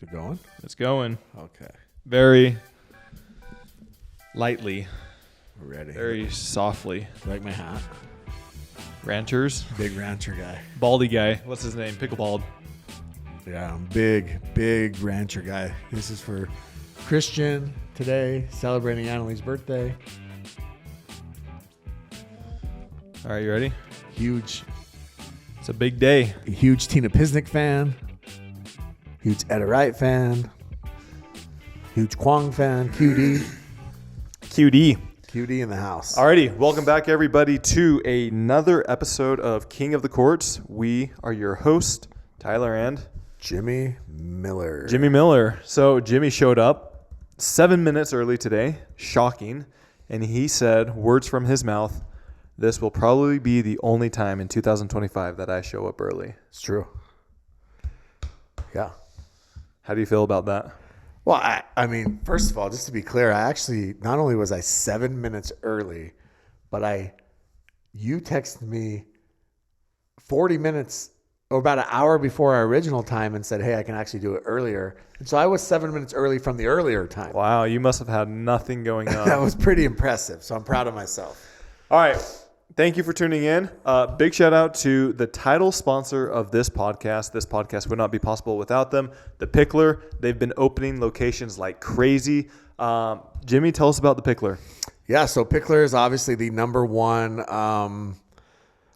it going? It's going. Okay. Very lightly. We're ready. Very softly. Like my hat. Ranchers. Big rancher guy. Baldy guy. What's his name? Pickleball. Yeah, I'm big rancher guy. This is for Christian today, celebrating Annalie's birthday. All right, you ready? Huge It's a big day. Huge Tina Pisnik fan. Huge Etta Wright fan. Huge Kwong fan. QD. QD. QD in the house. Alrighty, welcome back everybody to another episode of King of the Courts. We are your host, Tyler and Jimmy Miller. Jimmy Miller. So Jimmy showed up 7 minutes early today, shocking, and he said, words from his mouth, this will probably be the only time in 2025 that I show up early. It's true. Yeah. How do you feel about that? Well, I mean, first of all, just to be clear, I actually, not only was I 7 minutes early, but you texted me 40 minutes or about an hour before our original time and said, hey, I can actually do it earlier. And so I was 7 minutes early from the earlier time. Wow, you must have had nothing going on. That was pretty impressive. So I'm proud of myself. All right. Thank you for tuning in. Big shout out to the title sponsor of this podcast. This podcast would not be possible without them. The Pickler. They've been opening locations like crazy. Jimmy, tell us about the Pickler. Yeah, so Pickler is obviously the number one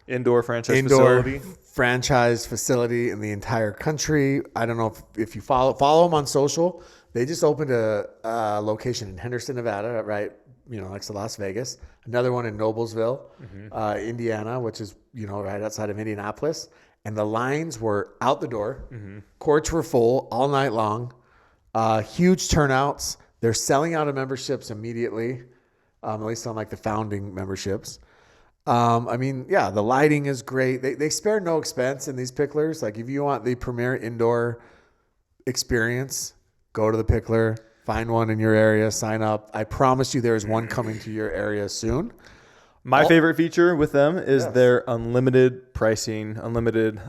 indoor facility. Franchise facility in the entire country. I don't know if you follow them on social. They just opened a location in Henderson, Nevada, right? Next to Las Vegas. Another one in Noblesville, Indiana, which is, right outside of Indianapolis. And the lines were out the door. Mm-hmm. Courts were full all night long. Huge turnouts. They're selling out of memberships immediately, at least on like the founding memberships. The lighting is great. They spare no expense in these Picklers. Like if you want the premier indoor experience, go to the Pickler. Find one in your area, sign up. I promise you there is one coming to your area soon. My favorite feature with them is their unlimited pricing, unlimited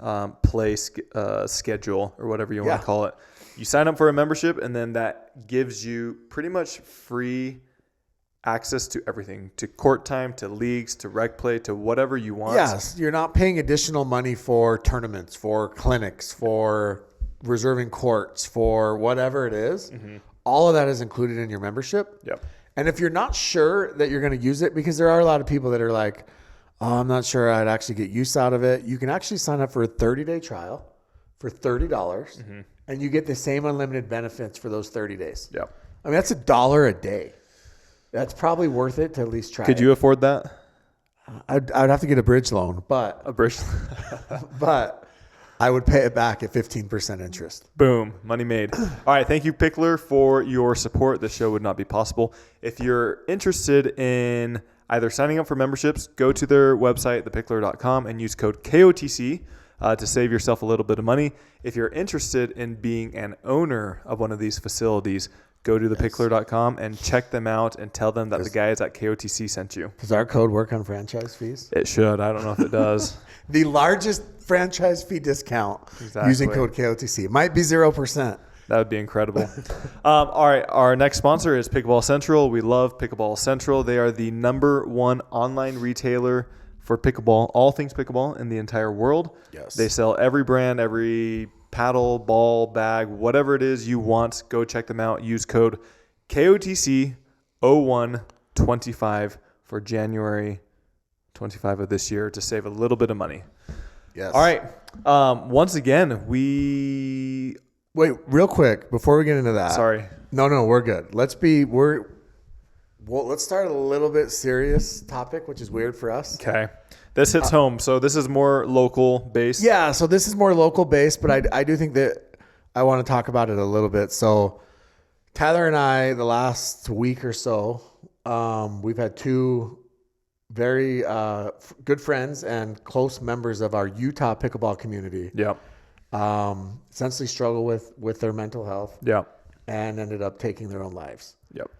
play schedule, or whatever you want to call it. You sign up for a membership, and then that gives you pretty much free access to everything, to court time, to leagues, to rec play, to whatever you want. Yes, you're not paying additional money for tournaments, for clinics, for reserving courts, for whatever it is. Mm-hmm. All of that is included in your membership. Yep. And if you're not sure that you're going to use it, because there are a lot of people that are like, oh, I'm not sure I'd actually get use out of it. You can actually sign up for a 30-day trial for $30, and you get the same unlimited benefits for those 30 days. Yep. I mean, that's $1 a day. That's probably worth it to at least try Could you afford that? I'd have to get a bridge loan, but but I would pay it back at 15% interest. Boom. Money made. All right. Thank you, Pickler, for your support. The show would not be possible. If you're interested in either signing up for memberships, go to their website, thepickler.com, and use code KOTC to save yourself a little bit of money. If you're interested in being an owner of one of these facilities, go to thepickler.com and check them out and tell them that the guys at KOTC sent you. Does our code work on franchise fees? It should. I don't know if it does. The largest franchise fee discount using code KOTC. It might be 0%. That would be incredible. All right. Our next sponsor is Pickleball Central. We love Pickleball Central. They are the #1 online retailer for pickleball, all things pickleball in the entire world. Yes. They sell every brand, every paddle, ball, bag, whatever it is you want. Go check them out. Use code KOTC0125 for January 25 of this year to save a little bit of money. Yes. All right. Once again, wait, real quick before we get into that. Sorry. No, we're good. Let's start a little bit serious topic, which is weird for us. Okay. This hits home. So this is more local based. Yeah. So this is more local based, but I do think that I want to talk about it a little bit. So Tyler and I, the last week or so, we've had two very good friends and close members of our Utah pickleball community. Yep. Essentially struggle with their mental health. Yep. And ended up taking their own lives. Yep.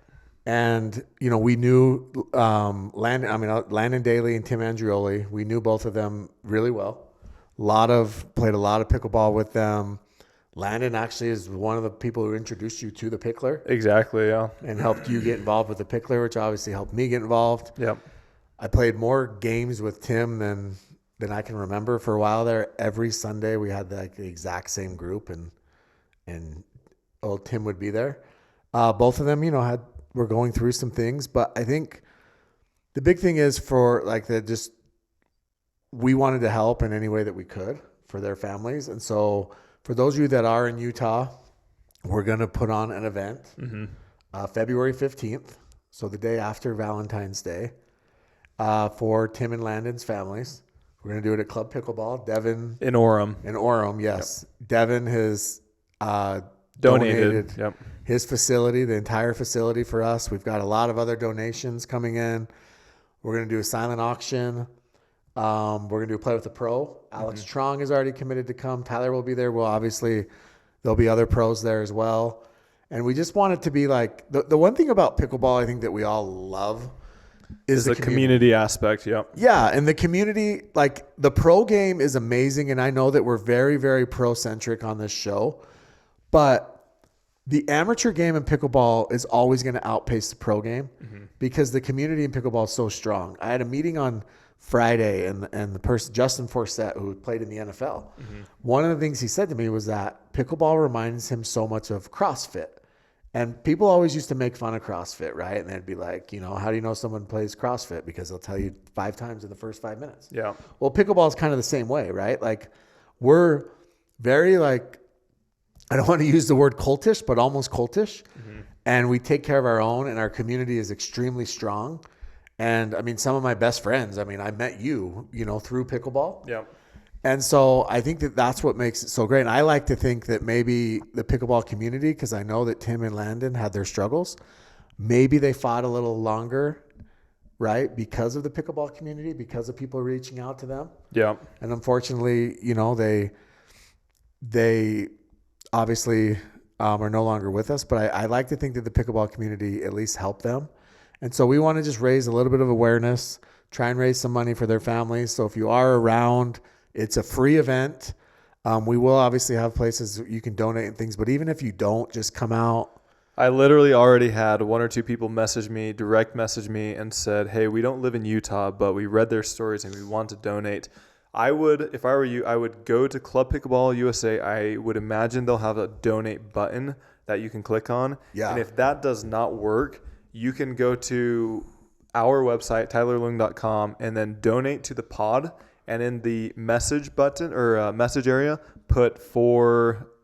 And, we knew Landon Daly and Tim Andrioli. We knew both of them really well. Played a lot of pickleball with them. Landon actually is one of the people who introduced you to the pickler Exactly. Yeah. and helped you get involved with the pickler, which obviously helped me get involved. Yep. I played more games with Tim than I can remember for a while there. Every Sunday we had like the exact same group, and old Tim would be there. Both of them, were going through some things, but I think the big thing is for like we wanted to help in any way that we could for their families. And so for those of you that are in Utah, we're going to put on an event February 15th. So the day after Valentine's Day, for Tim and Landon's families. We're going to do it at Club Pickleball. Devin. In Orem. In Orem, yes. Yep. Devin has donated his facility, the entire facility for us. We've got a lot of other donations coming in. We're going to do a silent auction. We're going to do a play with the pro. Alex Trong is already committed to come. Tyler will be there. Well, obviously, there'll be other pros there as well. And we just want it to be like the one thing about pickleball I think that we all love is the community aspect. Yep. Yeah. And the community, like the pro game is amazing. And I know that we're very, very pro centric on this show, but the amateur game in pickleball is always going to outpace the pro game because the community in pickleball is so strong. I had a meeting on Friday and the person, Justin Forsett, who played in the NFL. One of the things he said to me was that pickleball reminds him so much of CrossFit. And people always used to make fun of CrossFit, right? And they'd be like, how do you know someone plays CrossFit? Because they'll tell you 5 times in the first 5 minutes. Yeah. Well, pickleball is kind of the same way, right? Like we're very like, I don't want to use the word cultish, but almost cultish. And we take care of our own, and our community is extremely strong. And I mean, some of my best friends, I met you, through pickleball. Yeah. And so I think that that's what makes it so great. And I like to think that maybe the pickleball community, because I know that Tim and Landon had their struggles, maybe they fought a little longer, right? Because of the pickleball community, because of people reaching out to them. Yeah. And unfortunately, they obviously are no longer with us. But I like to think that the pickleball community at least helped them. And so we want to just raise a little bit of awareness, try and raise some money for their families. So if you are around, it's a free event. We will obviously have places you can donate and things, but even if you don't, just come out. I literally already had 1 or 2 people direct message me and said, hey, we don't live in Utah, but we read their stories and we want to donate. If I were you, I would go to Club Pickleball USA. I would imagine they'll have a donate button that you can click on. Yeah. And if that does not work, you can go to our website, tylerlung.com, and then donate to the pod. And in the message button or message area, put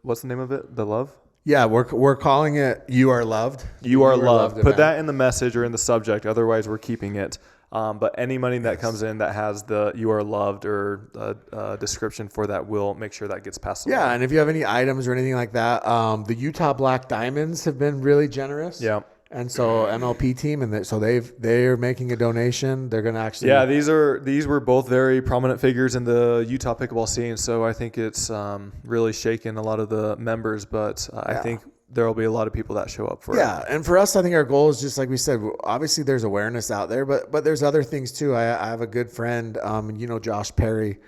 what's the name of it? The love? Yeah, we're calling it You Are Loved. You Are Loved. Put that in the message or in the subject. Otherwise, we're keeping it. But any money that comes in that has the You Are Loved or description for that, will make sure that gets passed along. Yeah, and if you have any items or anything like that, the Utah Black Diamonds have been really generous. Yeah. And so MLP team, and so they're making a donation. They're going to actually. Yeah, these were both very prominent figures in the Utah pickleball scene. So I think it's really shaken a lot of the members. But I think there will be a lot of people that show up for it. Yeah, and for us, I think our goal is just like we said. Obviously, there's awareness out there, but there's other things too. I have a good friend, Josh Perry,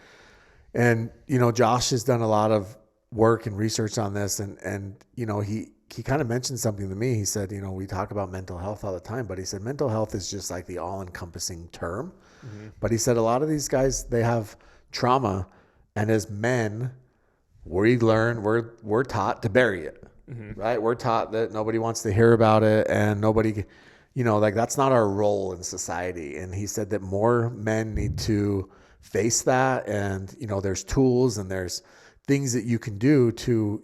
and Josh has done a lot of work and research on this, and he kind of mentioned something to me. He said, we talk about mental health all the time, but he said mental health is just like the all-encompassing term. But he said a lot of these guys, they have trauma, and as men, we're taught to bury it, right? We're taught that nobody wants to hear about it, and nobody, that's not our role in society. And he said that more men need to face that, and there's tools and there's things that you can do to,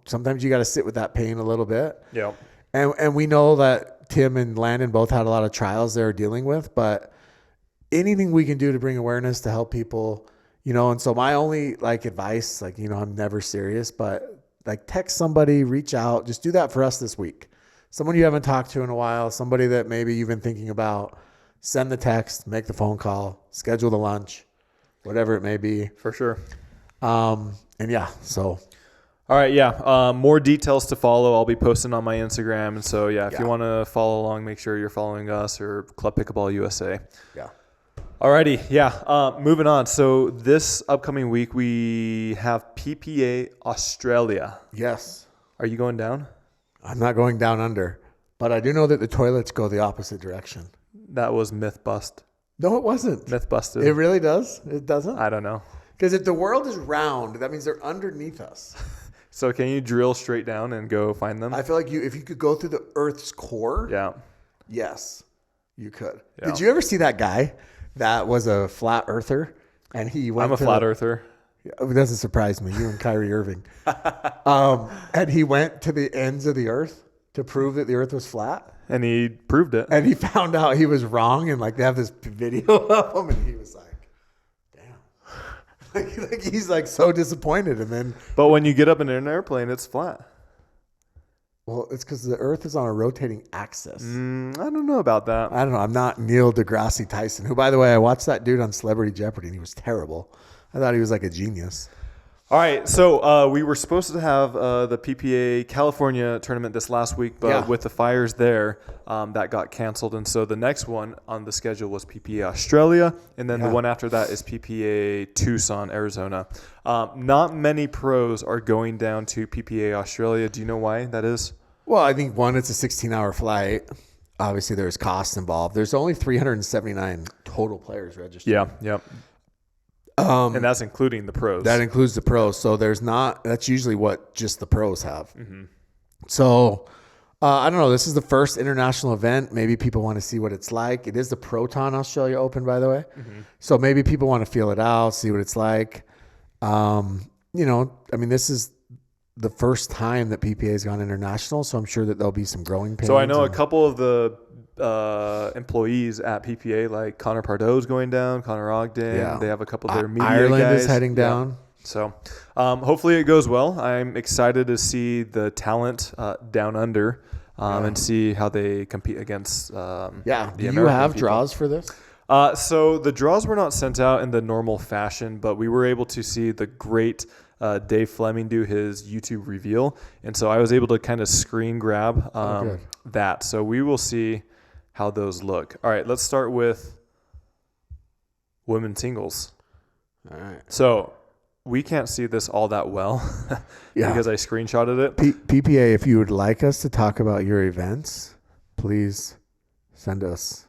sometimes you got to sit with that pain a little bit. Yeah. And we know that Tim and Landon both had a lot of trials they're dealing with, but anything we can do to bring awareness to help people, and so my only advice, I'm never serious, but text somebody, reach out, just do that for us this week. Someone you haven't talked to in a while, somebody that maybe you've been thinking about, send the text, make the phone call, schedule the lunch, whatever it may be. For sure. And yeah, so. All right. Yeah. More details to follow. I'll be posting on my Instagram. And so, if you want to follow along, make sure you're following us or Club Pickleball USA. Yeah. Alrighty, yeah. Moving on. So this upcoming week we have PPA Australia. Yes. Are you going down? I'm not going down under, but I do know that the toilets go the opposite direction. That was myth bust. No, it wasn't. Myth busted. It really does? It doesn't? I don't know. Because if the world is round, that means they're underneath us. So can you drill straight down and go find them? I feel like if you could go through the Earth's core, Yeah. yes, you could. Yeah. Did you ever see that guy that was a flat earther? And he went I'm a flat earther. It doesn't surprise me. You and Kyrie Irving. And he went to the ends of the Earth to prove that the Earth was flat. And he proved it. And he found out he was wrong. And like they have this video of him, and he was like, "Damn!" like he's like so disappointed. And then, But when you get up in an airplane, it's flat. well, it's because the Earth is on a rotating axis. I don't know about that. I don't know. I'm not Neil deGrasse Tyson, who, by the way, I watched that dude on Celebrity Jeopardy, and he was terrible. I thought he was like a genius. All right, so we were supposed to have the PPA California tournament this last week, but with the fires there, that got canceled. And so the next one on the schedule was PPA Australia, and then the one after that is PPA Tucson, Arizona. Not many pros are going down to PPA Australia. Do you know why that is? Well, I think, one, it's a 16-hour flight. Obviously, there's costs involved. There's only 379 total players registered. Yeah, yep. And that's including the pros. That includes the pros. So that's usually what just the pros have. Mm-hmm. So I don't know. This is the first international event. Maybe people want to see what it's like. It is the Proton Australia Open, by the way. Mm-hmm. So maybe people want to feel it out, see what it's like. This is the first time that PPA has gone international. So I'm sure that there'll be some growing pains. So I know a couple of the employees at PPA, like Connor Pardo's going down, Connor Ogden. Yeah. They have a couple of their media Ireland guys. is heading down. So hopefully it goes well. I'm excited to see the talent down under and see how they compete against Do you have draws for this? So the draws were not sent out in the normal fashion, but we were able to see the great Dave Fleming do his YouTube reveal. And so I was able to kind of screen grab that. So we will see how those look. All right, let's start with women's singles. All right. So we can't see this all that well because I screenshotted it. PPA, if you would like us to talk about your events, please send us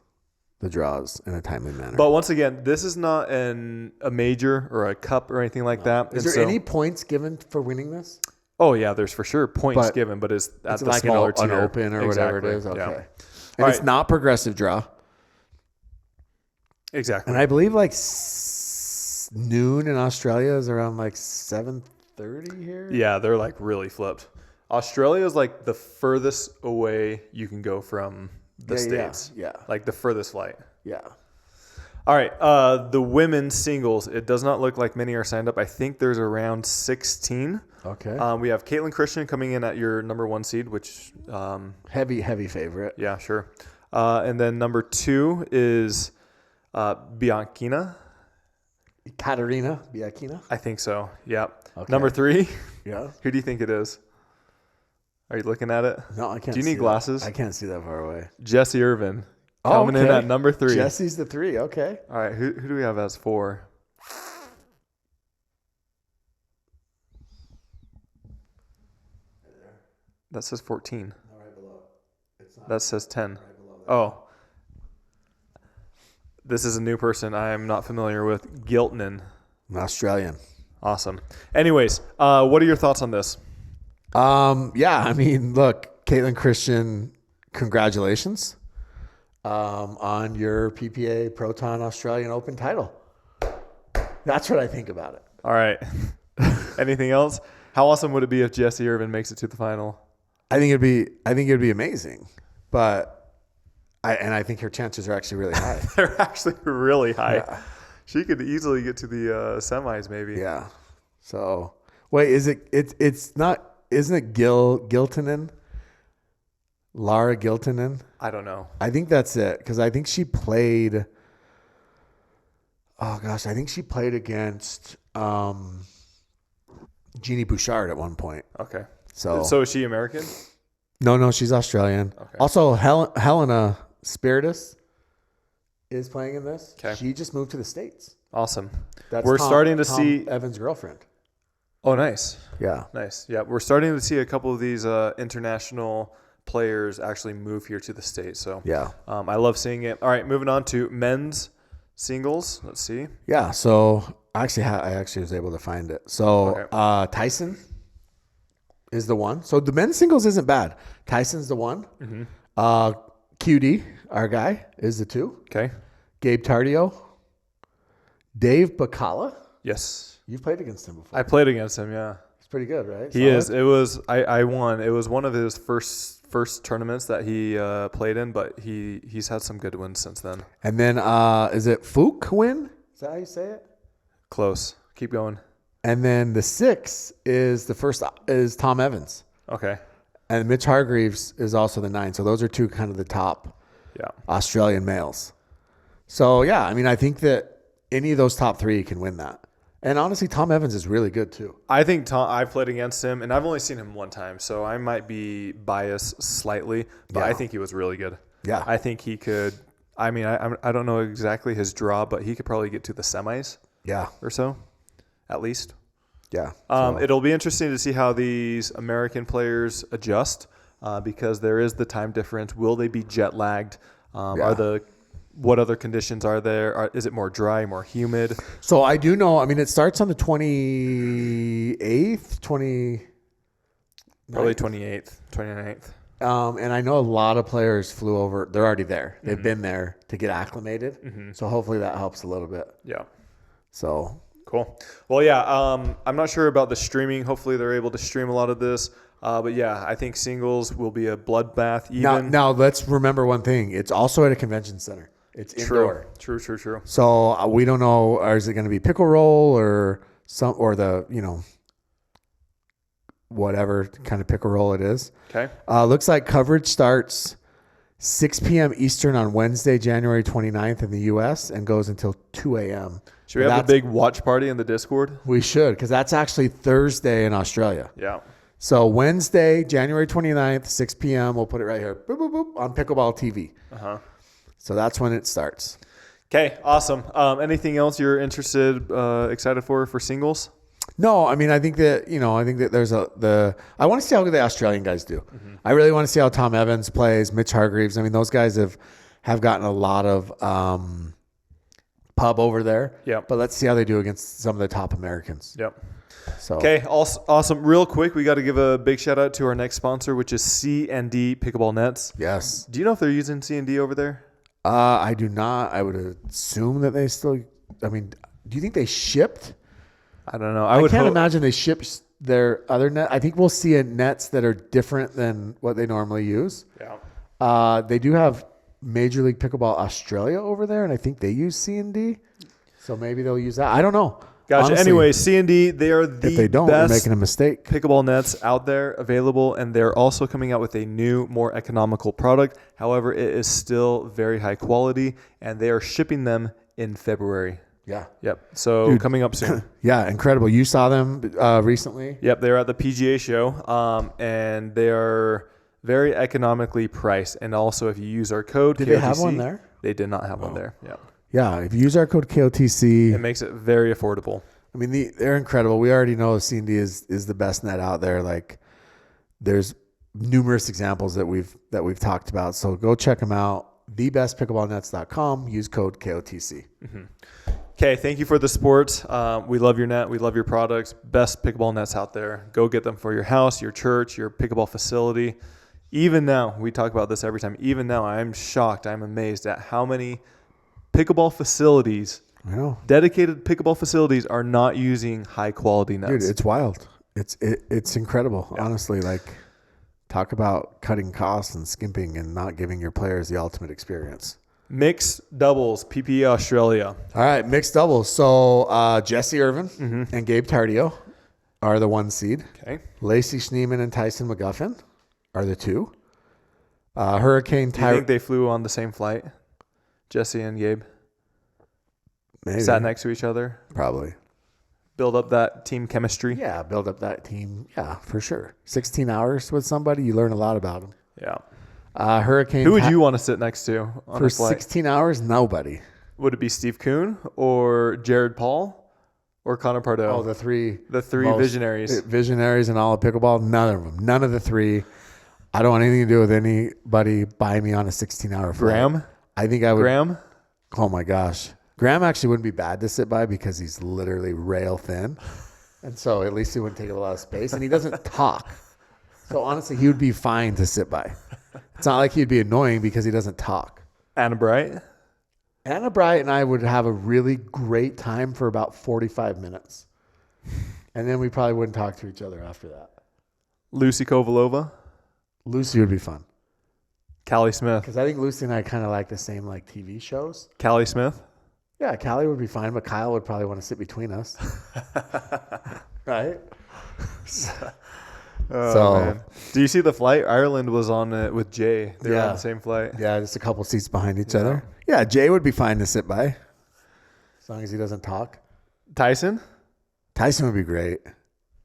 the draws in a timely manner. But once again, this is not a major or a cup or anything like that. Is there any points given for winning this? Oh, yeah, there's for sure points given, but it's at the like smaller an tier. open or whatever it is. Okay. Yeah. And it's not progressive draw. Exactly. And I believe like noon in Australia is around like 7:30 here. Yeah, they're like really flipped. Australia is like the furthest away you can go from the States. Yeah. Like the furthest flight. Yeah. All right. The women's singles, it does not look like many are signed up. I think there's around 16. Okay. We have Caitlin Christian coming in at your number 1 seed, which heavy favorite. Yeah, sure. And then number 2 is Bianchina. Katerina Bianchina. I think so. Yeah. Okay. Number 3. Yeah. Who do you think it is? Are you looking at it? No, I can't. Do you need glasses? I can't see that far away. Jesse Irvin coming in at number 3. Jesse's the 3. Okay. All right. Who do we have as 4? That says 14. No, right below. It's not that says 10. right below that. Oh. This is a new person I am not familiar with. Giltnan. I'm Australian. Awesome. Anyways, what are your thoughts on this? Look, Caitlin Christian, congratulations on your PPA Proton Australian Open title. That's what I think about it. All right. Anything else? How awesome would it be if Jesse Irvin makes it to the final? I think it'd be amazing, but I think her chances are actually really high. They're actually really high. Yeah. She could easily get to the semis, maybe. Yeah. So wait, it's not? Isn't it Giltinen? Lara Giltinen? I don't know. I think that's it because I think she played. Oh gosh, I think she played against Jeannie Bouchard at one point. Okay. So is she American? No, she's Australian. Okay. Also, Helena Spiritus is playing in this. Okay. She just moved to the States. Awesome. That's We're starting to Tom see Evan's girlfriend. Oh, nice. Yeah. Nice. Yeah, we're starting to see a couple of these international players actually move here to the States. So Yeah. I love seeing it. All right, moving on to men's singles. Let's see. Yeah. So I actually was able to find it. So Okay. Tyson is the one. So the men's singles isn't bad. Tyson's the one. QD, our guy, is the 2. Okay. Gabe Tardio. Dave Bacala. Yes. You've played against him before. I played against him, yeah. He's pretty good, right? He is. It was I won. It was one of his first tournaments that he played in, but he's had some good wins since then. And then is it Fook win? Is that how you say it? Close. Keep going. And then the 6 is Tom Evans. Okay. And Mitch Hargreaves is also the 9. So those are 2 kind of the top Australian males. So yeah, I mean, I think that any of those top 3 can win that. And honestly, Tom Evans is really good too. I think I've played against him, and I've only seen him one time, so I might be biased slightly, but I think he was really good. Yeah. I think he could. I mean, I don't know exactly his draw, but he could probably get to the semis. Yeah. Or so, at least. Yeah. It'll be interesting to see how these American players adjust because there is the time difference. Will they be jet lagged? What other conditions are there? Is it more dry, more humid? So I do know. I mean, it starts on the 28th, Probably 28th, 29th. And I know a lot of players flew over. They're already there. They've been there to get acclimated. So hopefully that helps a little bit. Yeah. So cool. Well, yeah. I'm not sure about the streaming. Hopefully they're able to stream a lot of this. But yeah, I think singles will be a bloodbath. Now let's remember one thing. It's also at a convention center. It's indoor. True. So we don't know. Is it going to be pickle roll or whatever kind of pickle roll it is? Okay. Looks like coverage starts 6 p.m. Eastern on Wednesday, January 29th in the U.S. and goes until 2 a.m. Should we have a big watch party in the Discord? We should, because that's actually Thursday in Australia. Yeah. So Wednesday, January 29th, 6 p.m. We'll put it right here. Boop, boop, boop, on Pickleball TV. So that's when it starts. Okay, awesome. Anything else you're excited for singles? No, I mean, I think that there's I want to see how good the Australian guys do. I really want to see how Tom Evans plays, Mitch Hargreaves. I mean, those guys have gotten a lot of pub over there. Yeah. But let's see how they do against some of the top Americans. Yep. So. Okay, awesome. Real quick, we got to give a big shout out to our next sponsor, which is C&D Pickleball Nets. Yes. Do you know if they're using C&D over there? I do not. I would assume that they still. I mean, do you think they shipped? I don't know. I can't imagine they ship their other net. I think we'll see nets that are different than what they normally use. Yeah. They do have Major League Pickleball Australia over there, and I think they use C&D. So maybe they'll use that. I don't know. Gotcha. Honestly, anyway, C&D, they are the if they don't, best they're making a mistake. pickleball nets out there available, and they're also coming out with a new, more economical product. However, it is still very high quality, and they are shipping them in February. Yeah. Yep. So coming up soon. Yeah, incredible. You saw them recently? Yep. They're at the PGA show, and they are very economically priced. And also, if you use our code, Did KOTC, they have one there? They did not have one there. Yeah. Yeah, if you use our code KOTC, It makes it very affordable. I mean, they're incredible. We already know C&D is the best net out there. Like, there's numerous examples that we've talked about. So go check them out. thebestpickleballnets.com. Use code KOTC. Okay, thank you for the support. We love your net. We love your products. Best pickleball nets out there. Go get them for your house, your church, your pickleball facility. Even now, we talk about this every time. Even now, I'm shocked. I'm amazed at how many pickleball facilities, dedicated pickleball facilities, are not using high quality nets. Dude, it's wild. It's incredible. Yeah. Honestly, like, talk about cutting costs and skimping and not giving your players the ultimate experience. Mixed doubles, PPA Australia. All right, mixed doubles. So Jesse Irvin and Gabe Tardio are the 1 seed. Okay. Lacey Schneeman and Tyson McGuffin are the 2. Hurricane Do you think they flew on the same flight? Jesse and Gabe? Maybe. Sat next to each other? Probably. Build up that team chemistry? Yeah, build up that team. Yeah, for sure. 16 hours with somebody, you learn a lot about them. Yeah. Hurricane. Who would you want to sit next to on for a flight? 16 hours? Nobody. Would it be Steve Kuhn or Jared Paul or Connor Pardo? Oh, the three visionaries. Visionaries in all of pickleball. None of them. None of the three. I don't want anything to do with anybody buying me on a 16-hour flight. Graham? I think I would. Graham? Oh, my gosh. Graham actually wouldn't be bad to sit by because he's literally rail thin. And so at least he wouldn't take up a lot of space. And he doesn't talk. So honestly, he would be fine to sit by. It's not like he'd be annoying because he doesn't talk. Anna Bright? Anna Bright and I would have a really great time for about 45 minutes. And then we probably wouldn't talk to each other after that. Lucy Kovalova? Lucy would be fun. Callie Smith? Because I think Lucy and I kind of like the same like TV shows. Callie Smith? Yeah, Callie would be fine, but Kyle would probably want to sit between us. Right? Man. Do you see the flight? Ireland was on it with Jay. They were on the same flight. Yeah, just a couple seats behind each other. Yeah, Jay would be fine to sit by. As long as he doesn't talk. Tyson? Tyson would be great.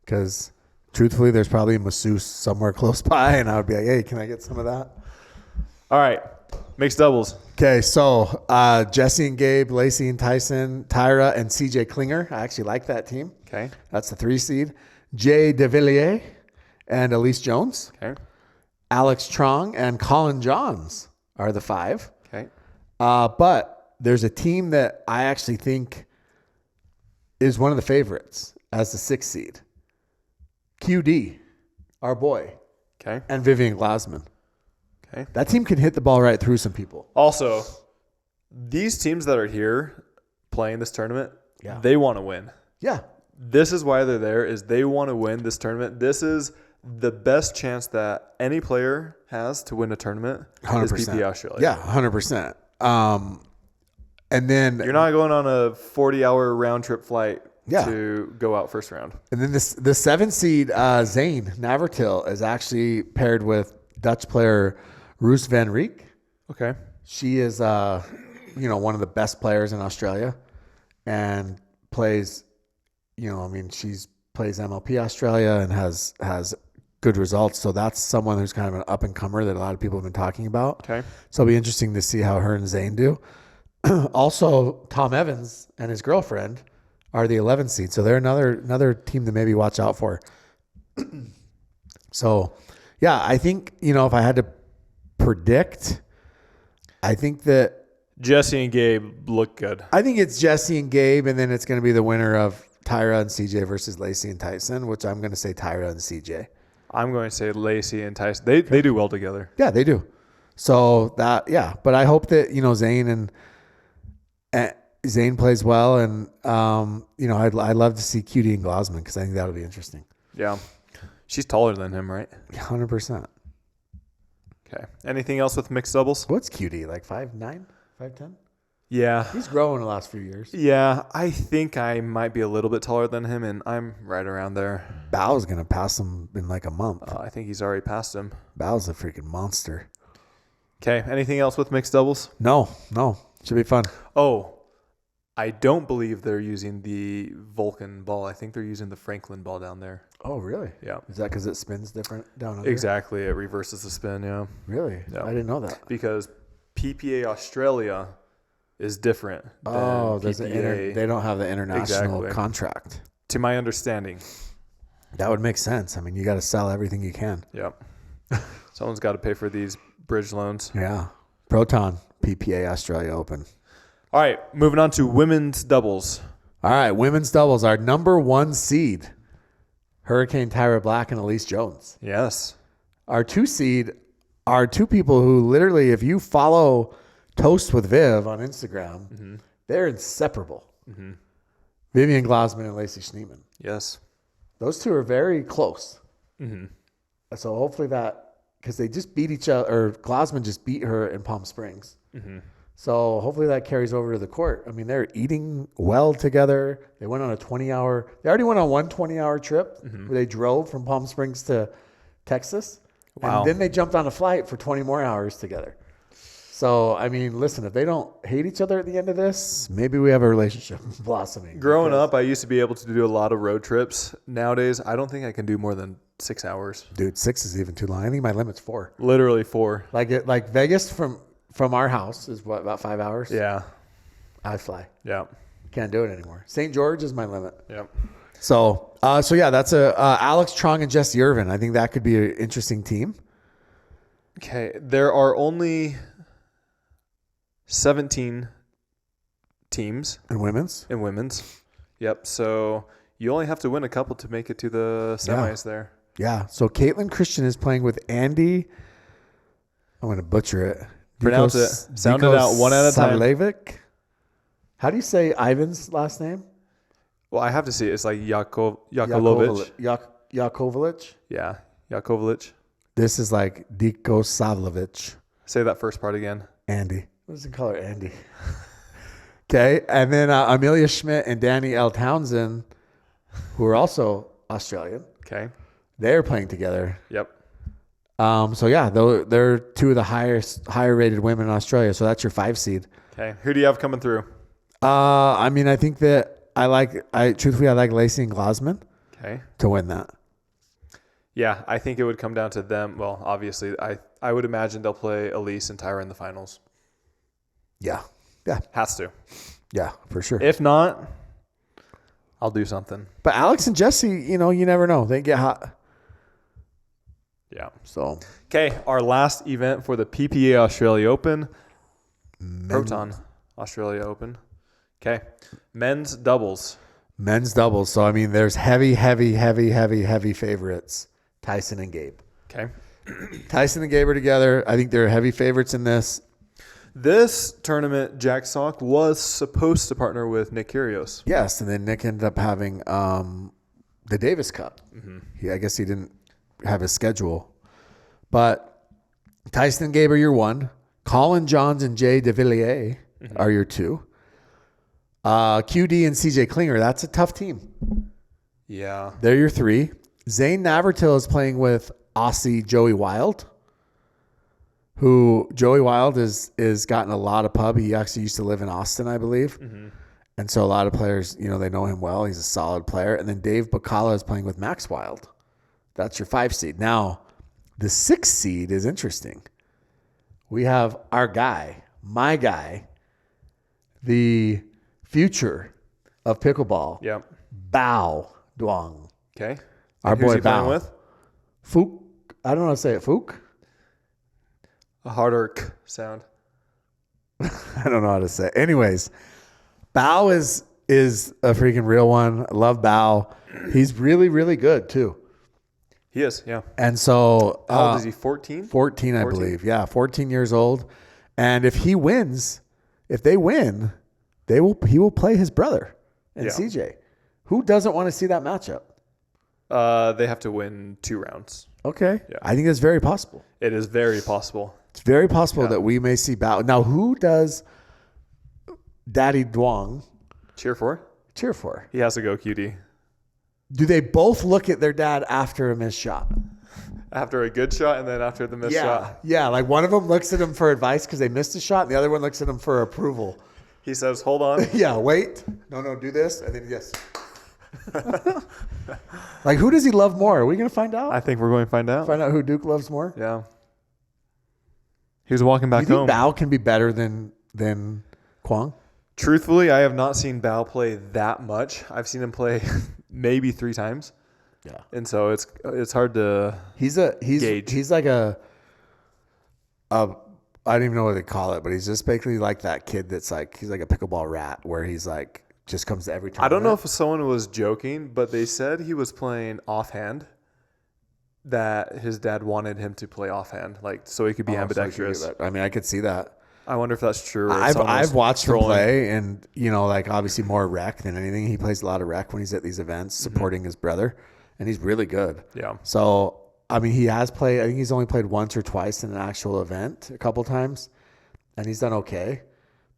Because truthfully, there's probably a masseuse somewhere close by, and I would be like, hey, can I get some of that? All right. Mixed doubles. Okay, so Jesse and Gabe, Lacey and Tyson, Tyra and CJ Klinger. I actually like that team. Okay. That's the 3 seed. Jay DeVilliers and Elise Jones. Okay. Alex Trong and Colin Johns are the 5. Okay. But there's a team that I actually think is one of the favorites as the 6th seed. QD, our boy. Okay. And Vivian Glasman. Okay. That team can hit the ball right through some people. Also, these teams that are here playing this tournament, they want to win. Yeah. This is why they're there, is they want to win this tournament. This is the best chance that any player has to win a tournament 100%. is PPA Australia. Yeah, 100%. And then you're not going on a 40-hour round-trip flight Yeah. to go out first round. And then the 7th seed, Zane Navertil, is actually paired with Dutch player Roos van Rijk. Okay. She is, one of the best players in Australia and plays, she's plays MLP Australia and has good results. So that's someone who's kind of an up-and-comer that a lot of people have been talking about. Okay. So it'll be interesting to see how her and Zane do. Also, Tom Evans and his girlfriend are the 11th seed. So they're another team to maybe watch out for. So, yeah, I think, if I had to predict, I think that Jesse and Gabe look good. I think it's Jesse and Gabe, and then it's going to be the winner of Tyra and CJ versus Lacey and Tyson, which I'm going to say Tyra and CJ. I'm going to say Lacey and Tyson. They do well together. Yeah, they do. So but I hope that, Zane and Zane plays well, and I'd love to see QD and Glasman because I think that'll be interesting. Yeah, she's taller than him, right? 100%. Okay. Anything else with mixed doubles? What's QD, like 5'9", 5'10"? Yeah. He's grown the last few years. Yeah, I think I might be a little bit taller than him, and I'm right around there. Bao's going to pass him in like a month. I think he's already passed him. Bao's a freaking monster. Okay. Anything else with mixed doubles? No. Should be fun. Oh, I don't believe they're using the Vulcan ball. I think they're using the Franklin ball down there. Oh, really? Yeah. Is that because it spins different down under? Exactly. It reverses the spin, yeah. Really? Yeah. I didn't know that. Because PPA Australia is different than PPA. They don't have the international Exactly. contract. To my understanding. That would make sense. I mean, you got to sell everything you can. Yep. Someone's got to pay for these bridge loans. Yeah. Proton, PPA Australia Open. All right, moving on to women's doubles. All right, women's doubles. Our number 1 seed, Hurricane Tyra Black and Elise Jones. Yes. Our 2 seed are 2 people who literally, if you follow Toast with Viv on Instagram, they're inseparable. Mm-hmm. Vivian Glasman and Lacey Schneeman. Yes. Those 2 are very close. Mm-hmm. So hopefully because they just beat each other, or Glasman just beat her in Palm Springs. Mm-hmm. So hopefully that carries over to the court. I mean, they're eating well together. They went on a 20-hour. They already went on one 20-hour trip where they drove from Palm Springs to Texas. Wow. And then they jumped on a flight for 20 more hours together. So, I mean, listen, if they don't hate each other at the end of this, maybe we have a relationship blossoming. Growing up, I used to be able to do a lot of road trips. Nowadays, I don't think I can do more than 6 hours. Dude, 6 is even too long. I think my limit's 4. Literally 4. Like Vegas from our house is what, about 5 hours? Yeah. I fly. Yeah. Can't do it anymore. St. George is my limit. Yep. So yeah, that's Alex Trong and Jesse Irvin. I think that could be an interesting team. Okay. There are only 17 teams And women's. in women's. Yep. So you only have to win a couple to make it to the semis there. Yeah. So Caitlin Christian is playing with Andy. I'm going to butcher it. Pronounce it. Sound it out one at a time. Savlevic. How do you say Ivan's last name? Well, I have to see it. It's like Yakovlevich. Yakovlevich. Yeah. Yakovlevich. This is like Diko Savlevich. Say that first part again. Andy. What does it call her? Andy. Okay. And then Amelia Schmidt and Danny L. Townsend, who are also Australian. Okay. They're playing together. Yep. So yeah, they're two of the higher rated women in Australia. So that's your 5 seed. Okay. Who do you have coming through? I mean, I think that I like Lacey and Glasman Okay. to win that. Yeah, I think it would come down to them. Well, obviously, I would imagine they'll play Elise and Tyra in the finals. Yeah. Yeah. Has to. Yeah, for sure. If not, I'll do something. But Alex and Jesse, you never know. They get hot. Yeah. So Okay, our last event for the PPA Australia Open, Proton Australia Open. Okay, men's doubles. Men's doubles. So I mean, there's heavy favorites. Tyson and Gabe. Okay. Tyson and Gabe are together. I think they're heavy favorites in this. This tournament, Jack Sock was supposed to partner with Nick Kyrgios. Yes, and then Nick ended up having the Davis Cup. I guess he didn't have his schedule. But Tyson and Gabe are your 1. Colin Johns and Jay DeVilliers are your 2. QD and CJ Klinger, that's a tough team. Yeah. They're your 3. Zane Navratil is playing with Aussie Joey Wild, who Joey Wild is gotten a lot of pub. He actually used to live in Austin, I believe. And so a lot of players, they know him well. He's a solid player. And then Dave Bacala is playing with Max Wild. That's your 5 seed. Now, the 6 seed is interesting. We have our guy, my guy, the future of pickleball. Yep. Bao Duong. Okay. Our And who's boy he playing Bao. with? Fook. I don't know how to say it. Fook? A harder k sound. I don't know how to say it. Anyways, Bao is a freaking real one. I love Bao. He's really, really good too. He is, yeah. And so How old is he? 14? 14, I believe. Yeah, 14 years old. And if he wins, if they win, he will play his brother and Yeah. CJ. Who doesn't want to see that matchup? They have to win 2 rounds. Okay. Yeah. I think it's very possible. It is very possible. It's very possible that we may see Bao. Now, who does Daddy Duong Cheer for? cheer for? He has to go QD. Do they both look at their dad after a missed shot? After a good shot and then after the missed shot. Yeah, like one of them looks at him for advice because they missed a shot, and the other one looks at him for approval. He says, hold on. Yeah, wait. No, do this. And then yes. Like, who does he love more? Are we going to find out? I think we're going to find out. Find out who Duke loves more? Yeah. He was walking back Do you home. think Bao can be better than Kwong? Truthfully, I have not seen Bao play that much. I've seen him play maybe 3 times. Yeah. And so it's hard to He's gauge. He's like a I don't even know what they call it, but he's just basically like that kid that's like, he's like a pickleball rat where he's like, just comes to every time. I don't know if someone was joking, but they said he was playing offhand, that his dad wanted him to play offhand, like so he could be ambidextrous. I mean, I could see that. I wonder if that's true. Or I've watched him trolling. play, and like obviously more rec than anything. He plays a lot of rec when he's at these events, supporting his brother, and he's really good. Yeah. So I mean, he has played. I think he's only played once or twice in an actual event, a couple times, and he's done okay.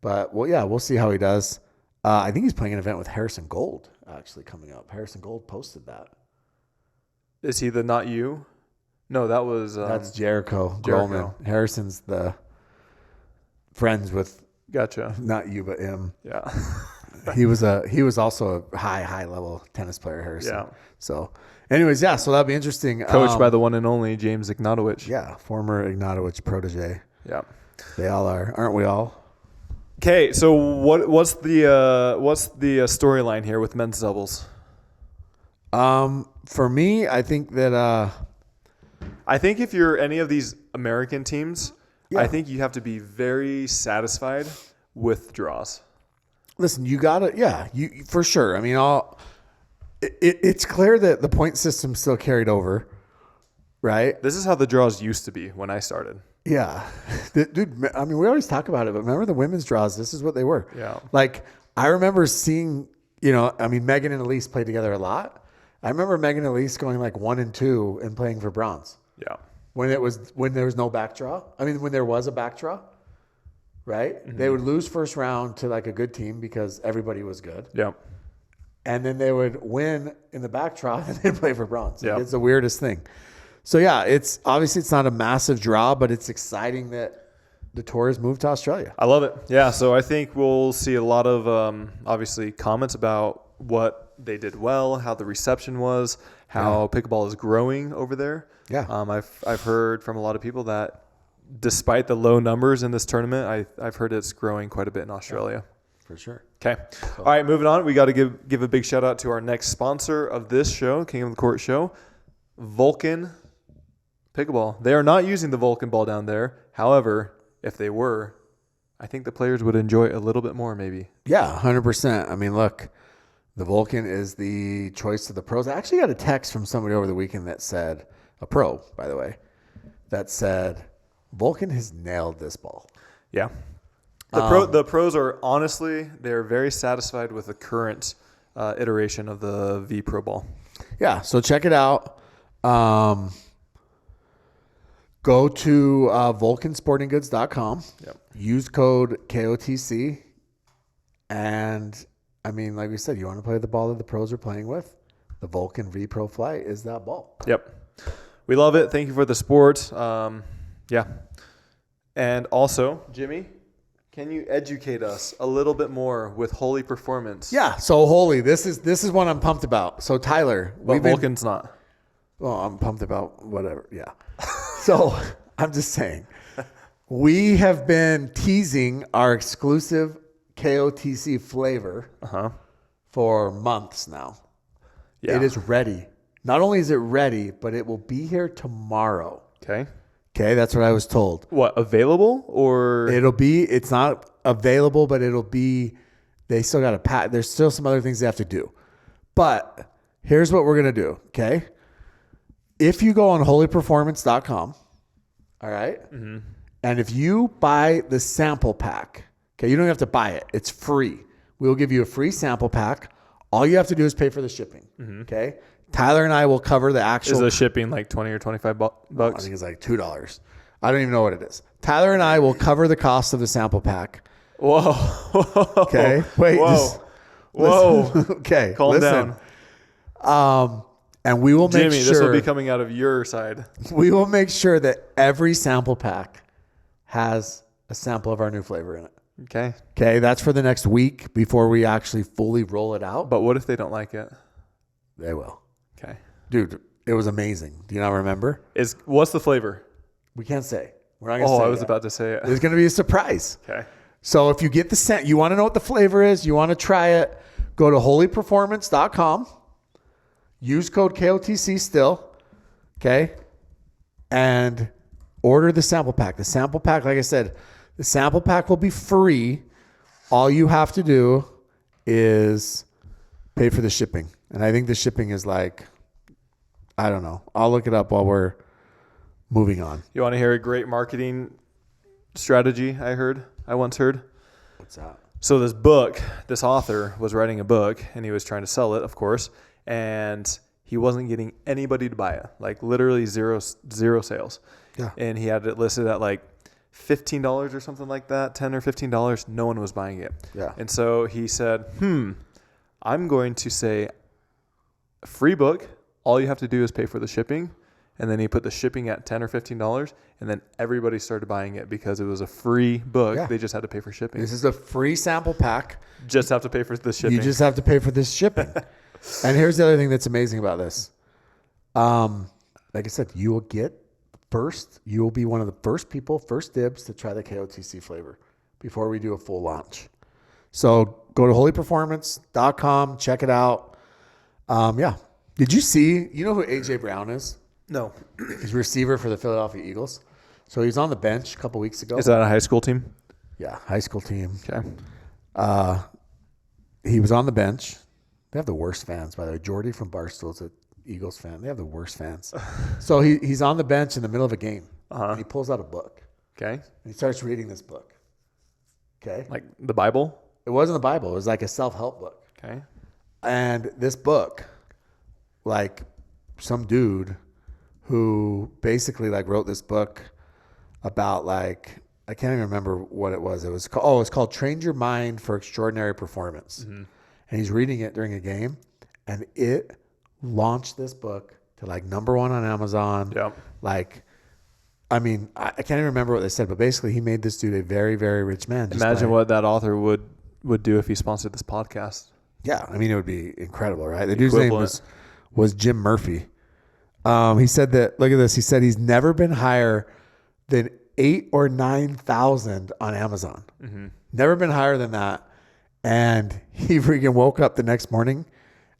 But well, yeah, we'll see how he does. I think he's playing an event with Harrison Gold actually coming up. Harrison Gold posted that. Is he the not you? No, that was That's Jericho Goldman. Harrison's the friends with Gotcha. not you but him. Yeah. He was also a high level tennis player, Harrison. Yeah. So, anyways, yeah. So that'd be interesting. Coached by the one and only James Ignatowicz. Yeah, former Ignatowicz protege. Yeah. They all are, aren't we all? Okay, so what's the storyline here with men's doubles? For me, I think that I think if you're any of these American teams, Yeah. I think you have to be very satisfied with draws. listen, you gotta, you for sure. I mean, it's clear that the point system still carried over, right? This is how the draws used to be when I started. Yeah, dude. I mean, we always talk about it, but remember the women's draws? This is what they were. Yeah. Like I remember seeing, I mean, Megan and Elise played together a lot. I remember Megan and Elise going like 1 and 2 and playing for bronze. Yeah. When there was no back draw. I mean, when there was a back draw, right? Mm-hmm. They would lose first round to like a good team because everybody was good. Yeah. And then they would win in the back draw and they'd play for bronze. Like, Yeah. it's the weirdest thing. So yeah, it's not a massive draw, but it's exciting that the tour has moved to Australia. I love it. Yeah, so I think we'll see a lot of obviously comments about what they did well, how the reception was, how pickleball is growing over there. Yeah. I've heard from a lot of people that despite the low numbers in this tournament, I've heard it's growing quite a bit in Australia. For sure. Okay. All right, moving on. We got to give a big shout out to our next sponsor of this show, King of the Court show, Vulcan Pickleball. They are not using the Vulcan ball down there. However, if they were, I think the players would enjoy it a little bit more maybe. Yeah, 100%. I mean, look, the Vulcan is the choice of the pros. I actually got a text from somebody over the weekend that said, a pro, by the way, that said, Vulcan has nailed this ball. Yeah. The pros are honestly, they're very satisfied with the current iteration of the V Pro ball. Yeah, so check it out. Go to vulcansportinggoods.com. Yep. Use code KOTC. And, I mean, like we said, you want to play the ball that the pros are playing with? The Vulcan V Pro Flight is that ball. Yep. We love it. Thank you for the support. Yeah. And also, Jimmy, can you educate us a little bit more with Holey Performance? Yeah, so Holey, this is what I'm pumped about. So Tyler, But Vulcan's not. Well, I'm pumped about whatever. Yeah. So I'm just saying, we have been teasing our exclusive KOTC flavor for months now. Yeah. It is ready. Not only is it ready, but it will be here tomorrow. Okay. Okay, that's what I was told. What, available or? It's not available, but it'll be, they still got to patent. There's still some other things they have to do. But here's what we're going to do, okay? If you go on holeyperformance.com, all right? Mm-hmm. And if you buy the sample pack, okay, you don't have to buy it. It's free. We'll give you a free sample pack. All you have to do is pay for the shipping, okay? Tyler and I will cover the actual. Is the shipping like 20 or 25 bucks? I think it's like $2. I don't even know what it is. Tyler and I will cover the cost of the sample pack. Whoa. Okay. Wait. Whoa. Okay. Calm down. And we will make Jimmy, sure. this will be coming out of your side. We will make sure that every sample pack has a sample of our new flavor in it. Okay. Okay. That's for the next week before we actually fully roll it out. But what if they don't like it? They will. Okay. Dude, it was amazing. Do you not remember? What's the flavor? We can't say. We're not going to say I was that. about to say it. There's going to be a surprise. Okay. So if you get the scent, you want to know what the flavor is, you want to try it, go to holeyperformance.com. Use code KOTC still. Okay. And order the sample pack. The sample pack, like I said, the sample pack will be free. All you have to do is pay for the shipping. And I think the shipping is like, I don't know. I'll look it up while we're moving on. You want to hear a great marketing strategy I once heard? What's that? So this author was writing a book and he was trying to sell it, of course, and he wasn't getting anybody to buy it, like literally zero sales. Yeah. And he had it listed at like $15 or something like that, $10 or $15. No one was buying it. Yeah. And so he said, I'm going to say free book. All you have to do is pay for the shipping. And then he put the shipping at $10 or $15, and then everybody started buying it because it was a free book. Yeah. They just had to pay for shipping. This is a free sample pack. Just have to pay for the shipping. You just have to pay for this shipping. And here's the other thing that's amazing about this. Like I said, you will be one of the first people, first dibs to try the KOTC flavor. before we do a full launch. So go to holeyperformance.com, check it out. Yeah. Did you see, you know who AJ Brown is? No. He's a receiver for the Philadelphia Eagles. So he was on the bench a couple weeks ago. Is that a high school team? Yeah, high school team. Okay. He was on the bench. They have the worst fans, by the way. Jordy from Barstool's an Eagles fan. They have the worst fans. So he's on the bench in the middle of a game. And he pulls out a book. Okay. And he starts reading this book. Okay. Like the Bible? It wasn't the Bible. It was like a self-help book. Okay. And this book, like some dude who basically like wrote this book about like, I can't even remember what it was. It's called Train Your Mind for Extraordinary Performance. Mm-hmm. And he's reading it during a game, and it launched this book to like number one on Amazon. Yep. Like, I mean, I can't even remember what they said, but basically he made this dude a very, very rich man. Imagine what that author would do if he sponsored this podcast. Yeah, I mean, it would be incredible, right? The dude's name was Jim Murphy. He said that, look at this. He said he's never been higher than 8,000 or 9,000 on Amazon. Mm-hmm. Never been higher than that. And he freaking woke up the next morning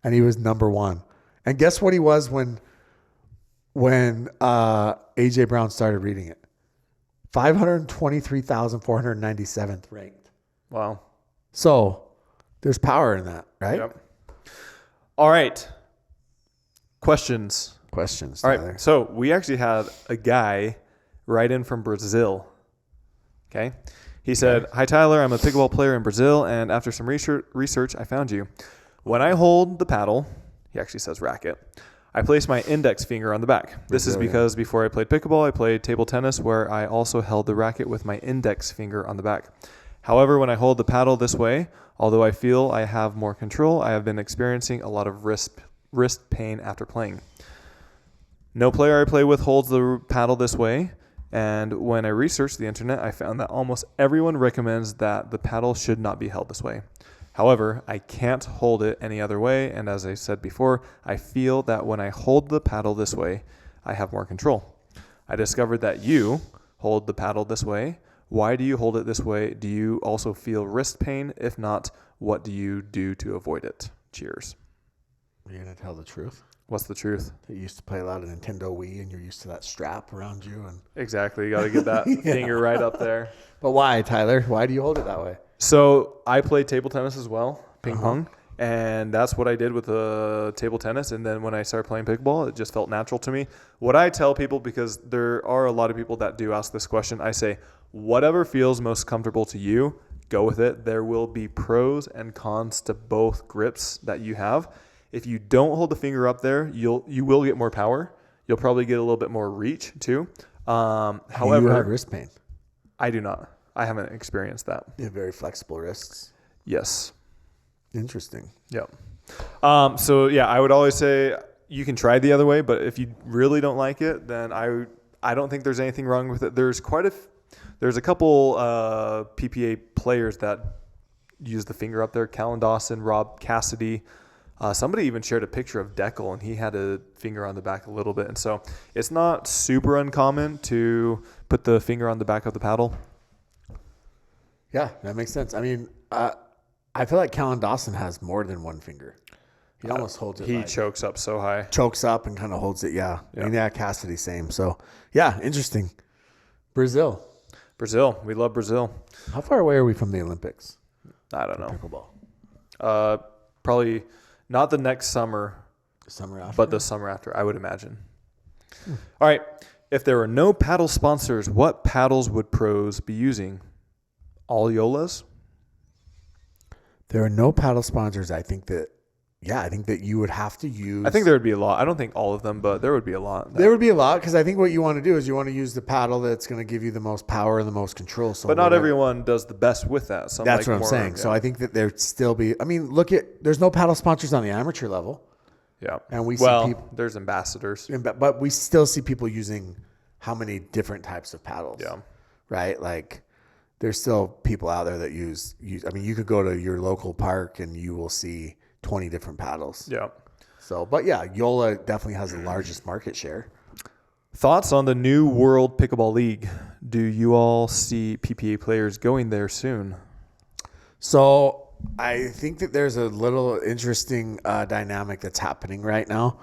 and he was number one. And guess what he was when AJ Brown started reading it? 523,497th ranked. Wow. So there's power in that, right? Yep. All right. Questions. All Tyler. right. So we actually had a guy write in from Brazil. Okay. He said, "Hi, Tyler. I'm a pickleball player in Brazil, and after some research, I found you. When I hold the paddle," he actually says racket, "I place my index finger on the back. This is because before I played pickleball, I played table tennis, where I also held the racket with my index finger on the back. However, when I hold the paddle this way, although I feel I have more control, I have been experiencing a lot of wrist pain after playing. No player I play with holds the paddle this way. And when I researched the internet, I found that almost everyone recommends that the paddle should not be held this way. However, I can't hold it any other way, and as I said before, I feel that when I hold the paddle this way, I have more control. I discovered that you hold the paddle this way. Why do you hold it this way? Do you also feel wrist pain? If not, what do you do to avoid it? Cheers." Are you going to tell the truth? What's the truth? You used to play a lot of Nintendo Wii, and you're used to that strap around you. And Exactly. You got to get that finger right up there. But why, Tyler? Why do you hold it that way? So I played table tennis as well, ping pong, and that's what I did with the table tennis. And then when I started playing pickleball, it just felt natural to me. What I tell people, because there are a lot of people that do ask this question, I say, whatever feels most comfortable to you, go with it. There will be pros and cons to both grips that you have. If you don't hold the finger up there, you will get more power. You'll probably get a little bit more reach too. However, you have wrist pain. I do not. I haven't experienced that. You have very flexible wrists. Yes. Interesting. Yep. So yeah, I would always say you can try the other way, but if you really don't like it, then I don't think there's anything wrong with it. There's a couple PPA players that use the finger up there. Callan Dawson, Rob Cassidy. Somebody even shared a picture of Deckel, and he had a finger on the back a little bit. And so it's not super uncommon to put the finger on the back of the paddle. Yeah, that makes sense. I mean, I feel like Callan Dawson has more than one finger. He almost holds it. He chokes up so high. Chokes up and kind of holds it, yeah. And yeah, Cassidy, same. So, yeah, interesting. Brazil. We love Brazil. How far away are we from the Olympics? I don't know. Pickleball. Probably not the next summer. The summer after? But the summer after, I would imagine. All right. If there were no paddle sponsors, what paddles would pros be using? All Yolas? There are no paddle sponsors. I think that you would have to use. I think there would be a lot. I don't think all of them, but there would be a lot. There would be a lot because I think what you want to do is you want to use the paddle that's going to give you the most power and the most control. So but not everyone does the best with that. Some that's what I'm saying. So I think that there'd still be. I mean, there's no paddle sponsors on the amateur level. Yeah. And we see people. There's ambassadors. But we still see people using how many different types of paddles. Yeah. Right? Like there's still people out there that use. I mean, you could go to your local park and you will see 20 different paddles. Yeah. So, but yeah, Yola definitely has the largest market share. Thoughts on the new World Pickleball League? do you all see PPA players going there soon? So I think that there's a little interesting dynamic that's happening right now.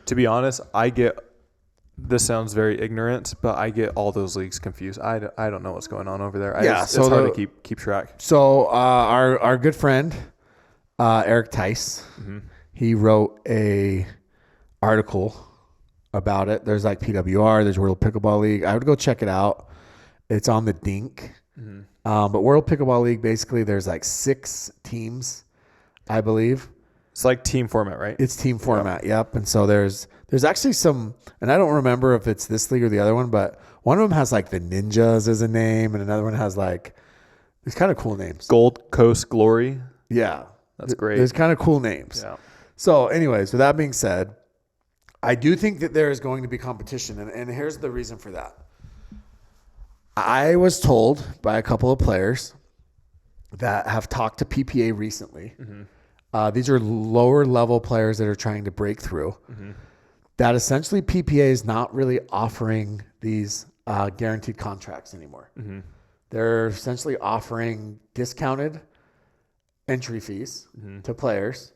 To be honest, this sounds very ignorant, but I get all those leagues confused. I don't know what's going on over there. It's hard to keep track. So our good friend Eric Tice, he wrote a article about it. There's like PWR, there's World Pickleball League. I would go check it out. It's on the Dink. But World Pickleball League, basically, there's like 6 teams, I believe. It's like team format, right? It's team format, yep. And so there's actually some, and I don't remember if it's this league or the other one, but one of them has like the Ninjas as a name, and another one has like, it's kind of cool names. Gold Coast Glory. Yeah. That's great. There's kind of cool names. Yeah. So anyways, with that being said, I do think that there is going to be competition, and here's the reason for that. I was told by a couple of players that have talked to PPA recently. These are lower level players that are trying to break through. That essentially PPA is not really offering these guaranteed contracts anymore. They're essentially offering discounted entry fees to players,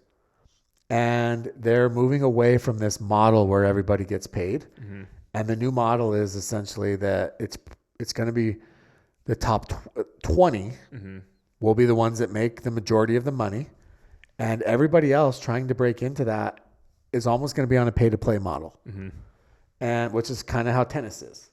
and they're moving away from this model where everybody gets paid. And the new model is essentially that it's going to be the top 20 will be the ones that make the majority of the money. And everybody else trying to break into that is almost going to be on a pay-to-play model. And which is kind of how tennis is,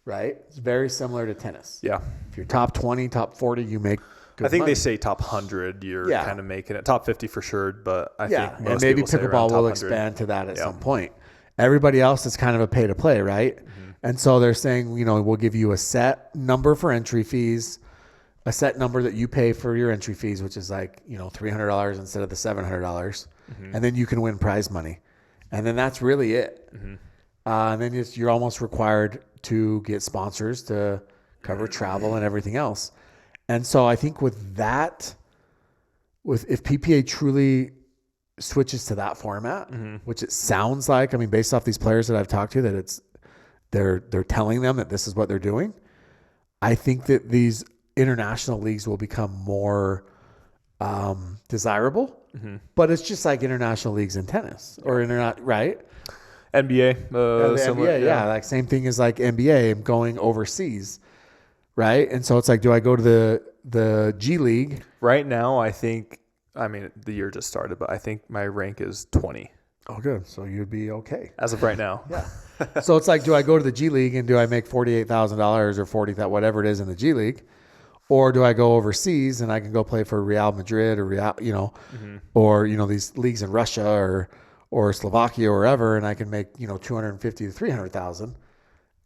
right? It's very similar to tennis. Yeah. If you're top 20, top 40, you make good I think money. they say top 100, you're kind of making it. Top 50 for sure, but I think most and maybe people say around pickleball top will 100. expand to that at some point. Everybody else is kind of a pay-to-play, right? And so they're saying, we'll give you a set number for entry fees, a set number that you pay for your entry fees, which is like, $300 instead of the $700. And then you can win prize money. And then that's really it. And then you're almost required to get sponsors to cover travel and everything else. And so I think with that, if PPA truly switches to that format, which it sounds like, based off these players that I've talked to, that they're telling them that this is what they're doing. I think that these international leagues will become more desirable, but it's just like international leagues in tennis or right? NBA, NBA, like same thing as like NBA going overseas, right? And so it's like, do I go to the G League? Right now, I think, the year just started, but I think my rank is 20. Oh, good. So you'd be okay. As of right now. Yeah. So it's like, do I go to the G League and do I make $48,000 or $40,000, whatever it is in the G League? Or do I go overseas and I can go play for Real Madrid or or, these leagues in Russia or Slovakia or wherever, and I can make, 250 to 300,000.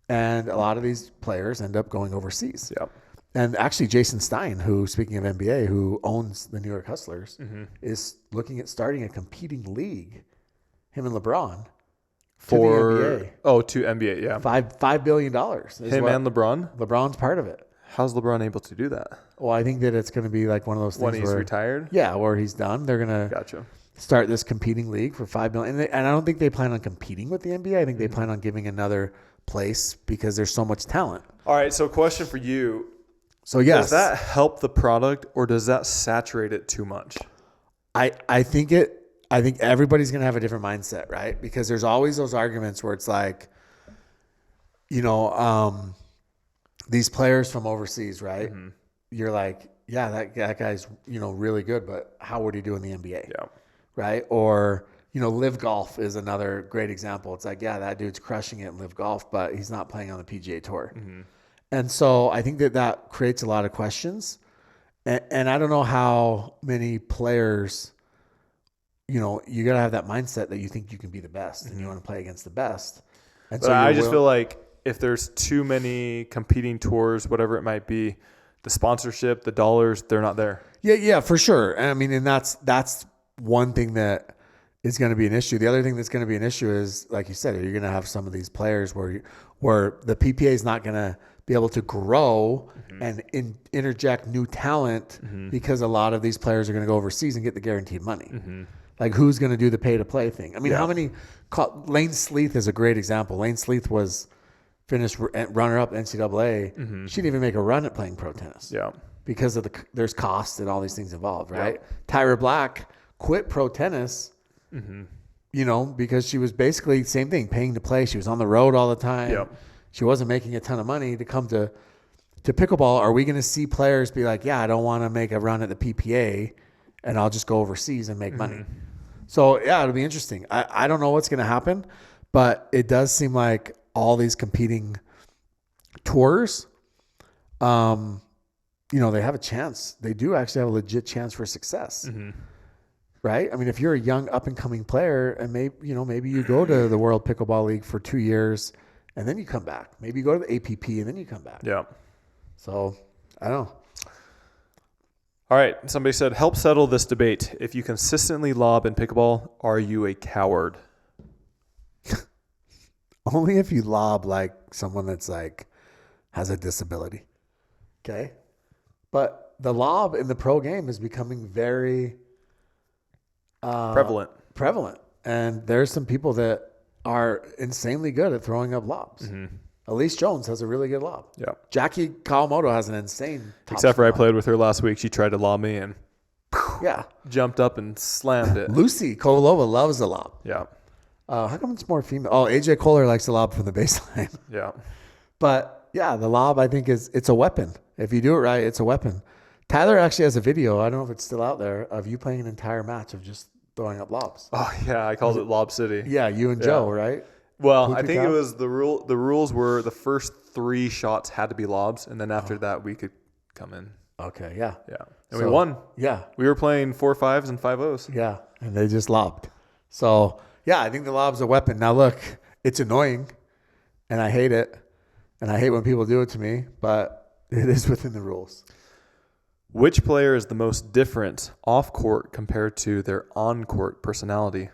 And a lot of these players end up going overseas. Yep. And actually, Jason Stein, who, speaking of NBA, who owns the New York Hustlers, is looking at starting a competing league, him and LeBron, to the NBA. Oh, to NBA, yeah. $5 billion. Him and LeBron? LeBron's part of it. How's LeBron able to do that? Well, I think that it's going to be like one of those things when he's retired? Yeah, where he's done. They're going to start this competing league for $5 billion. And I don't think they plan on competing with the NBA. I think they plan on giving another place because there's so much talent. All right, so question for you. So, yes. Does that help the product or does that saturate it too much? I think everybody's going to have a different mindset, right? Because there's always those arguments where it's like, these players from overseas, right? You're like, yeah, that guy's, really good, but how would he do in the NBA? Yeah. Right? Or, Live Golf is another great example. It's like, yeah, that dude's crushing it in Live Golf, but he's not playing on the PGA Tour. And so I think that creates a lot of questions. And I don't know how many players, you got to have that mindset that you think you can be the best and you want to play against the best. And but so I just feel like if there's too many competing tours, whatever it might be, the sponsorship, the dollars, they're not there. Yeah, for sure. And that's one thing that is going to be an issue. The other thing that's going to be an issue is, like you said, you're going to have some of these players where the PPA is not going to be able to grow and interject new talent because a lot of these players are going to go overseas and get the guaranteed money. Like, who's going to do the pay-to-play thing? How many – Lane Sleeth is a great example. Lane Sleeth was finished runner-up NCAA. She didn't even make a run at playing pro tennis. Yeah. Because of there's costs and all these things involved, right? Yep. Tyra Black quit pro tennis, because she was basically same thing, paying to play. She was on the road all the time. Yep. She wasn't making a ton of money to come to pickleball. Are we going to see players be like, yeah, I don't want to make a run at the PPA and I'll just go overseas and make money? So, yeah, it'll be interesting. I don't know what's going to happen, but it does seem like all these competing tours, they have a chance. They do actually have a legit chance for success, right? I mean, if you're a young up-and-coming player and maybe you go to the World Pickleball League for 2 years and then you come back. Maybe you go to the APP and then you come back. Yeah. So, I don't know. All right. Somebody said, help settle this debate. If you consistently lob in pickleball, are you a coward? Only if you lob like someone that's like has a disability. Okay. But the lob in the pro game is becoming very Prevalent. And there's some people that are insanely good at throwing up lobs. Elise Jones has a really good lob. Yeah. Jackie Kawamoto has an insane top Except for I lob. played with her last week. She tried to lob me and Yeah. jumped up and slammed it. Lucy Kovalova loves the lob. Yeah. How come it's more female? Oh, AJ Kohler likes the lob from the baseline. Yeah. But yeah, the lob I think it's a weapon. If you do it right, it's a weapon. Tyler actually has a video. I don't know if it's still out there of you playing an entire match of just throwing up lobs. Oh yeah, I called it Lob City. Yeah, you and Joe, right? Well, I think it was the rule. The rules were the first 3 shots had to be lobs, and then after that we could come in. Okay, yeah. Yeah, and we won. Yeah, We were playing 4-5s and 5-0s. yeah, and they just lobbed. So yeah, I think the lob's a weapon. Now look, it's annoying, and I hate it, and I hate when people do it to me, but it is within the rules. Which player is the most different off court compared to their on court personality?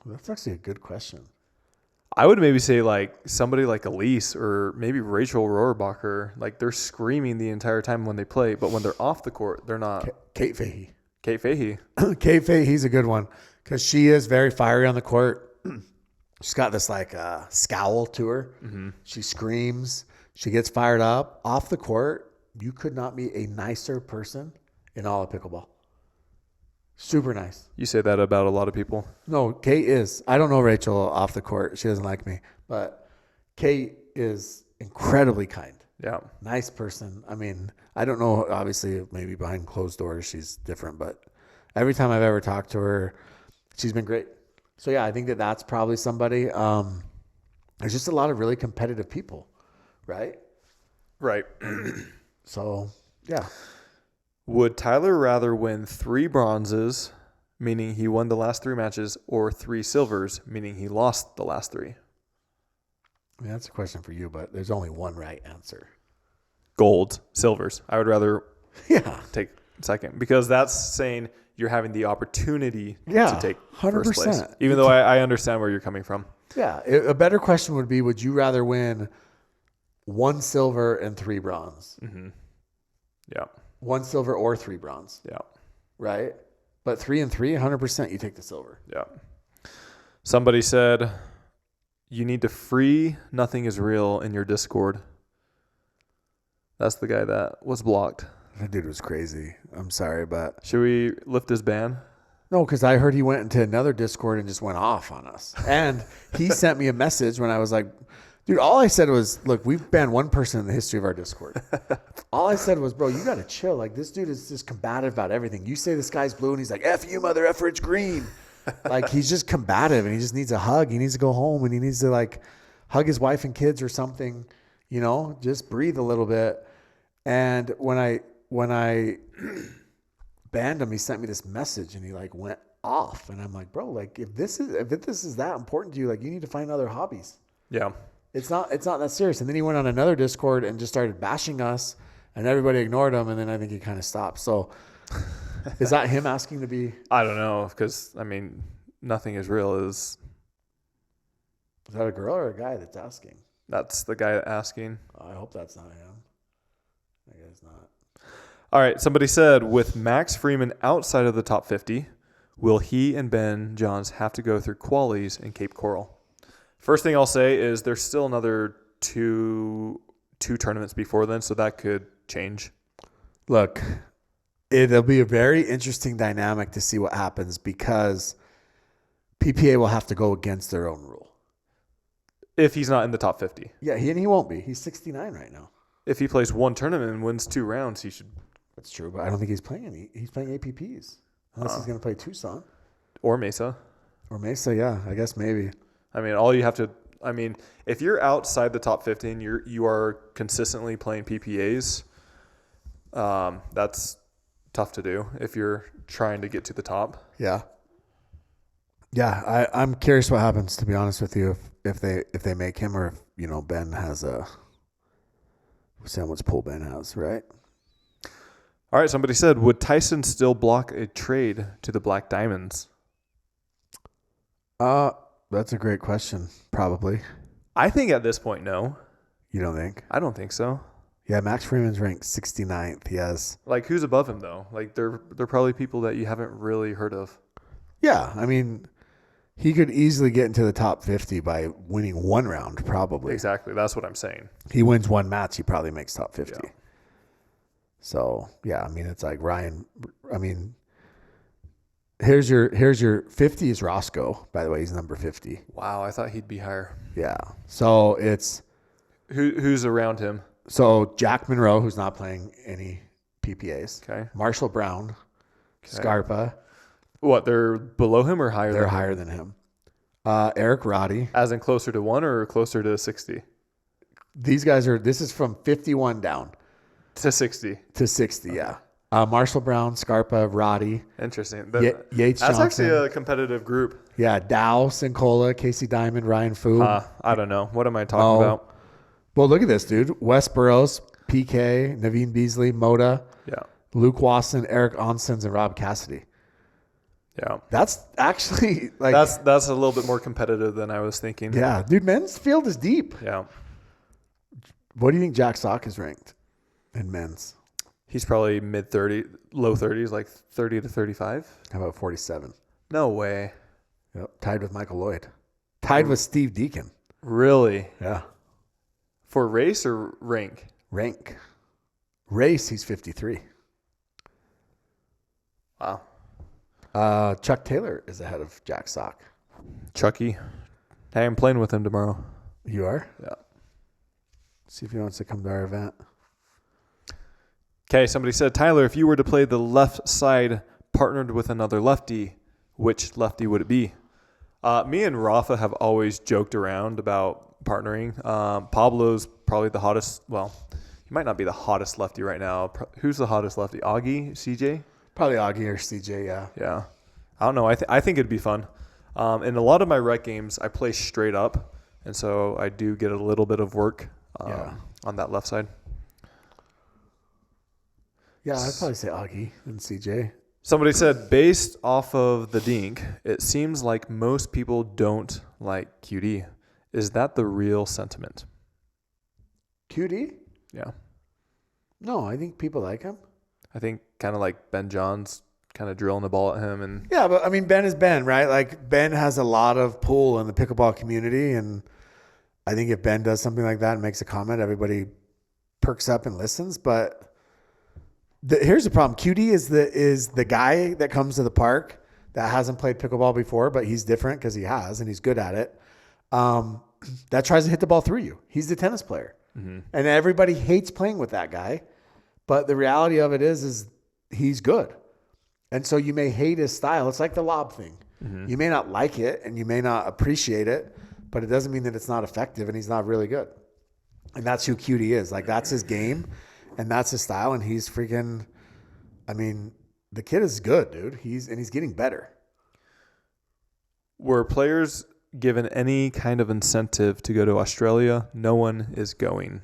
That's actually a good question. I would maybe say like somebody like Elise or maybe Rachel Rohrbacher. Like they're screaming the entire time when they play, but when they're off the court, they're not. Kate Fahey. Kate Fahey. Kate Fahey's a good one because she is very fiery on the court. She's got this like scowl to her. She screams. She gets fired up. Off the court, you could not be a nicer person in all of pickleball. Super nice. You say that about a lot of people. No, Kate is. I don't know Rachel off the court. She doesn't like me. But Kate is incredibly kind. Yeah. Nice person. I mean, I don't know. Obviously, maybe behind closed doors, she's different. But every time I've ever talked to her, she's been great. So, yeah, I think that's probably somebody. There's just a lot of really competitive people, right? Right. So, yeah. Would Tyler rather win 3 bronzes, meaning he won the last 3 matches, or 3 silvers, meaning he lost the last 3? I mean, that's a question for you, but there's only one right answer. Gold, silvers. I would rather take second because that's saying you're having the opportunity to take 100%. first place. Even though I understand where you're coming from. Yeah. A better question would be, would you rather win 1 silver and 3 bronze? Yeah. 1 silver or 3 bronze. Yeah. Right? But 3 and 3, 100% you take the silver. Yeah. Somebody said, you need to free Nothing Is Real in your Discord. That's the guy that was blocked. That dude was crazy. I'm sorry, but... Should we lift his ban? No, because I heard he went into another Discord and just went off on us. And he sent me a message when I was like... Dude, all I said was, look, we've banned 1 person in the history of our Discord. All I said was, bro, you got to chill. Like, this dude is just combative about everything. You say the sky's blue, and he's like, F you, mother effer, it's green. Like, he's just combative, and he just needs a hug. He needs to go home, and he needs to, like, hug his wife and kids or something, just breathe a little bit. And when I banned him, he sent me this message, and he, like, went off. And I'm like, bro, like, if this is that important to you, like, you need to find other hobbies. Yeah. It's not that serious. And then he went on another Discord and just started bashing us, and everybody ignored him. And then I think he kind of stopped. So is that him asking to be? I don't know because, Nothing Is Real is... Is that a girl or a guy that's asking? That's the guy asking. I hope that's not him. I guess not. All right. Somebody said, with Max Freeman outside of the top 50, will he and Ben Johns have to go through qualies in Cape Coral? First thing I'll say is there's still another two tournaments before then, so that could change. Look, it'll be a very interesting dynamic to see what happens because PPA will have to go against their own rule. If he's not in the top 50. Yeah, he won't be. He's 69 right now. If he plays one tournament and wins 2 rounds, he should. That's true, but I don't think he's playing any. He's playing APPs. Unless he's going to play Tucson. Or Mesa. Or Mesa, yeah. I guess maybe. I mean, all you have to. I mean, if you're outside the top 15, you are consistently playing PPAs. That's tough to do if you're trying to get to the top. Yeah. Yeah, I'm curious what happens, to be honest with you, if they make him or if, Ben has a – we'll see how much pull Ben has, right? All right, somebody said, would Tyson still block a trade to the Black Diamonds? That's a great question, probably. I think at this point, no. You don't think? I don't think so. Yeah, Max Freeman's ranked 69th. He has – Like, who's above him, though? Like, they're probably people that you haven't really heard of. Yeah, I mean – he could easily get into the top 50 by winning one round, probably. Exactly. That's what I'm saying. He wins one match, he probably makes top 50. Yeah. So, yeah, I mean, it's like Ryan. I mean, here's your 50 is Roscoe, by the way. He's number 50. Wow, I thought he'd be higher. Yeah. So it's who's around him? So Jack Monroe, who's not playing any PPAs. Okay. Marshall Brown, Scarpa. What, they're below him or higher? They're higher than him. Eric Roddy. As in closer to 1 or closer to 60? These guys are. This is from 51 down to 60. To 60. Okay. Yeah. Marshall Brown, Scarpa, Roddy. Interesting. Yates that's Johnson. Actually a competitive group. Yeah. Dow, Sincola, Casey Diamond, Ryan Fu. I don't know. What am I talking about? Well, look at this, dude. Wes Burrows, PK, Naveen Beasley, Moda, Luke Wasson, Eric Onsens, and Rob Cassidy. Yeah. That's actually like that's a little bit more competitive than I was thinking. Yeah, dude, men's field is deep. Yeah. What do you think Jack Sock is ranked in men's? He's probably low 30s, like 30 to 35. How about 47? No way. Yep. Tied with Michael Lloyd. Tied with Steve Deacon. Really? Yeah. For race or rank? Rank. Race, he's 53. Wow. Chuck Taylor is ahead of Jack Sock. Chucky. Hey, I'm playing with him tomorrow. You are? Yeah. See if he wants to come to our event. Okay, somebody said, Tyler, if you were to play the left side partnered with another lefty, which lefty would it be? Me and Rafa have always joked around about partnering. Pablo's probably the hottest. Well, he might not be the hottest lefty right now. Who's the hottest lefty? Augie? CJ? Probably Augie or CJ, yeah. Yeah. I don't know. I think it'd be fun. In a lot of my rec games, I play straight up, and so I do get a little bit of work on that left side. Yeah, I'd probably say Augie and CJ. Somebody said, based off of the dink, it seems like most people don't like QD. Is that the real sentiment? QD? Yeah. No, I think people like him. I think kind of like Ben John's kind of drilling the ball at him. And yeah, but I mean, Ben is Ben, right? Like Ben has a lot of pull in the pickleball community. And I think if Ben does something like that and makes a comment, everybody perks up and listens. But here's the problem. QD is the guy that comes to the park that hasn't played pickleball before, but he's different because he has and he's good at it. That tries to hit the ball through you. He's the tennis player. Mm-hmm. And everybody hates playing with that guy. But the reality of it is he's good. And so you may hate his style. It's like the lob thing. Mm-hmm. You may not like it and you may not appreciate it, but it doesn't mean that it's not effective and he's not really good. And that's who QD is. Like that's his game and that's his style. And he's freaking, I mean, the kid is good, dude. He's getting better. Were players given any kind of incentive to go to Australia? No one is going.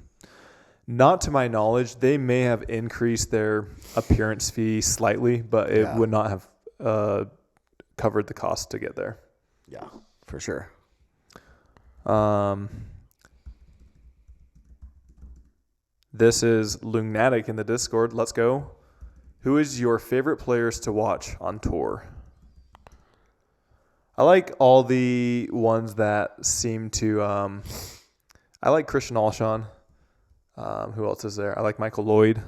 Not to my knowledge. They may have increased their appearance fee slightly, but it would not have covered the cost to get there. Yeah, for sure. This is Lunatic in the Discord. Let's go. Who is your favorite players to watch on tour? I like all the ones that seem to. I like Christian Alshon. Who else is there? I like Michael Lloyd.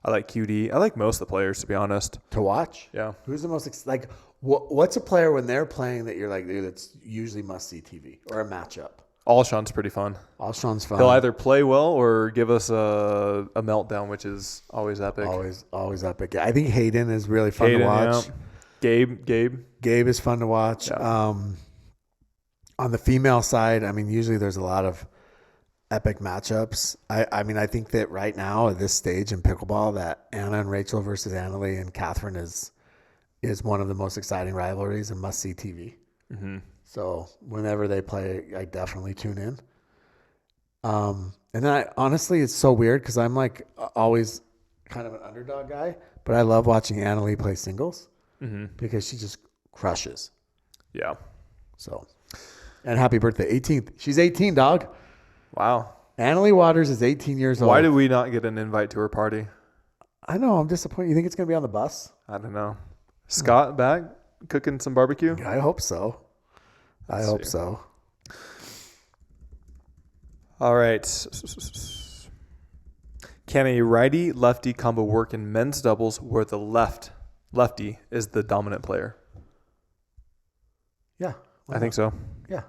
I like QD. I like most of the players, to be honest. To watch? Yeah. Who's the most like? What's a player when they're playing that you're like, dude, that's usually must see TV or a matchup? Alshon's pretty fun. Alshon's fun. He'll either play well or give us a meltdown, which is always epic. Always epic. I think Hayden is really fun to watch. Yeah. Gabe is fun to watch. Yeah. On the female side, I mean, usually there's a lot of epic matchups. I mean, I think that right now at this stage in pickleball, that Anna and Rachel versus Annalie and Catherine is one of the most exciting rivalries and must see TV. Mm-hmm. So whenever they play, I definitely tune in. And then honestly, it's so weird because I'm like always kind of an underdog guy, but I love watching Annalie play singles because she just crushes. Yeah. So, and happy birthday, 18th. She's 18, dog. Wow. Annalie Waters is 18 years old. Why did we not get an invite to her party? I know. I'm disappointed. You think it's going to be on the bus? I don't know. Scott back cooking some barbecue? I hope so. I hope so. All right. Can a righty-lefty combo work in men's doubles where the lefty is the dominant player? Yeah. I think so. Yeah.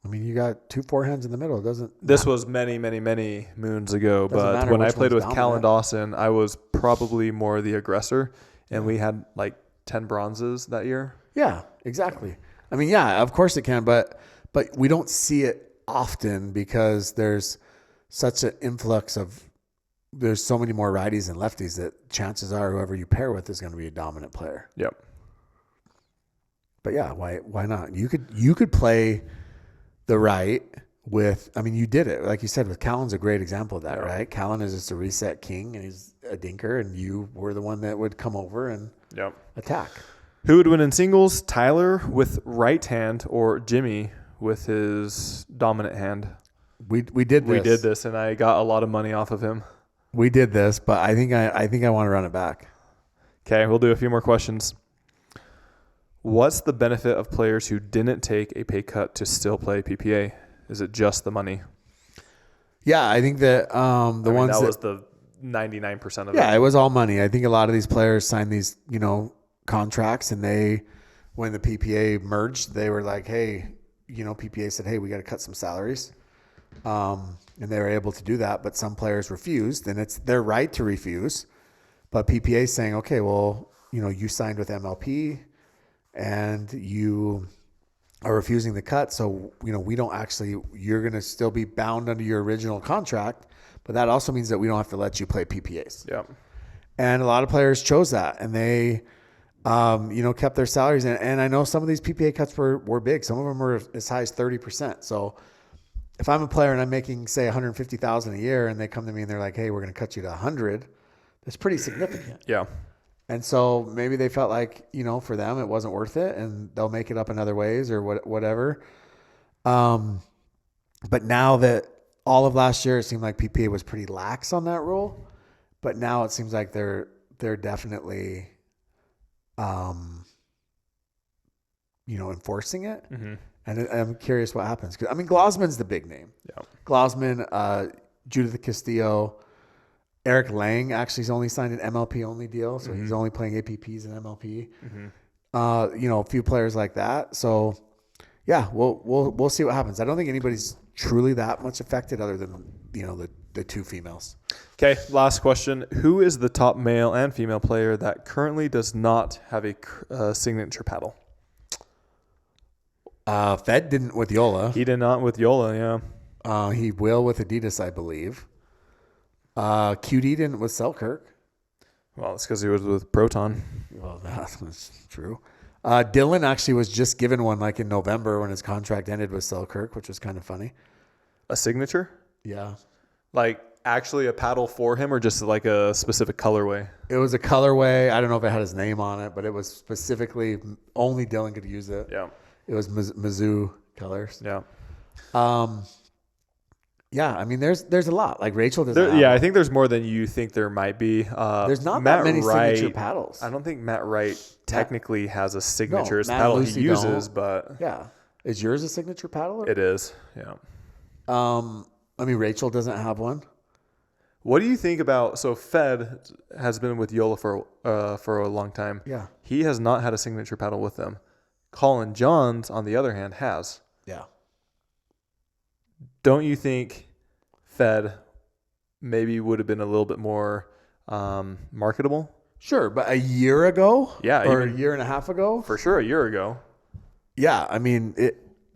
I mean, you got 2 forehands in the middle. It doesn't. This was many, many, many moons ago, but matter when I which played one's with Cal dominant. and Dawson, I was probably more the aggressor, and we had like 10 bronzes that year. Yeah, exactly. I mean, yeah, of course it can, but we don't see it often because there's such an influx of there's so many more righties and lefties that chances are whoever you pair with is going to be a dominant player. Yep. But yeah, why not? You could play the right with, I mean, you did it. Like you said, with Callan's a great example of that, right? Callan is just a reset king and he's a dinker, and you were the one that would come over and attack. Who would win in singles? Tyler with right hand or Jimmy with his dominant hand? We did this. And I got a lot of money off of him. We did this, but I think I want to run it back. Okay, we'll do a few more questions. What's the benefit of players who didn't take a pay cut to still play PPA? Is it just the money? Yeah, I think that that was the 99% of it. Yeah, it was all money. I think a lot of these players signed these, contracts, and when the PPA merged, they were like, hey, PPA said, hey, we got to cut some salaries. And they were able to do that, but some players refused, and it's their right to refuse. But PPA is saying, okay, well, you signed with MLP and you are refusing the cut. So, we don't actually, you're going to still be bound under your original contract, but that also means that we don't have to let you play PPAs. Yeah. And a lot of players chose that, and they, kept their salaries. And I know some of these PPA cuts were big. Some of them were as high as 30%. So if I'm a player and I'm making, say, $150,000 a year, and they come to me and they're like, hey, we're going to cut you to 100, that's pretty significant. Yeah. And so maybe they felt like, for them, it wasn't worth it, and they'll make it up in other ways or whatever. But now that all of last year, it seemed like PPA was pretty lax on that rule. But now it seems like they're definitely, enforcing it. Mm-hmm. And I'm curious what happens. 'Cause, I mean, Glausman's the big name. Yeah. Glausman, Judith Castillo, Eric Lang actually has only signed an MLP only deal, so he's only playing APPs and MLP. Mm-hmm. A few players like that. So, yeah, we'll see what happens. I don't think anybody's truly that much affected other than the 2 females. Okay, last question. Who is the top male and female player that currently does not have a signature paddle? Fed didn't with Yola. He did not with Yola, yeah. He will with Adidas, I believe. QD didn't with Selkirk. Well, it's because he was with Proton. Well, that's true. Dylan actually was just given one like in November when his contract ended with Selkirk, which was kind of funny. A signature? Yeah. Like actually a paddle for him, or just like a specific colorway? It was a colorway. I don't know if it had his name on it, but it was specifically only Dylan could use it. Yeah. It was Mizzou colors. Yeah. Yeah, I mean, there's a lot. Like Rachel doesn't. Yeah, I think there's more than you think there might be. There's not Matt that many Wright, signature paddles. I don't think Matt Wright technically has a signature. It's the Matt paddle and he Lucy uses, don't. but Yeah, is yours a signature paddle? Or? it is. Yeah. I mean, Rachel doesn't have one. What do you think about? So Fed has been with Yola for a long time. Yeah. He has not had a signature paddle with them. Colin Johns, on the other hand, has. Yeah. Don't you think Fed maybe would have been a little bit more marketable? Sure, but a year ago, or even a year and a half ago, for sure, a year ago. Yeah, I mean,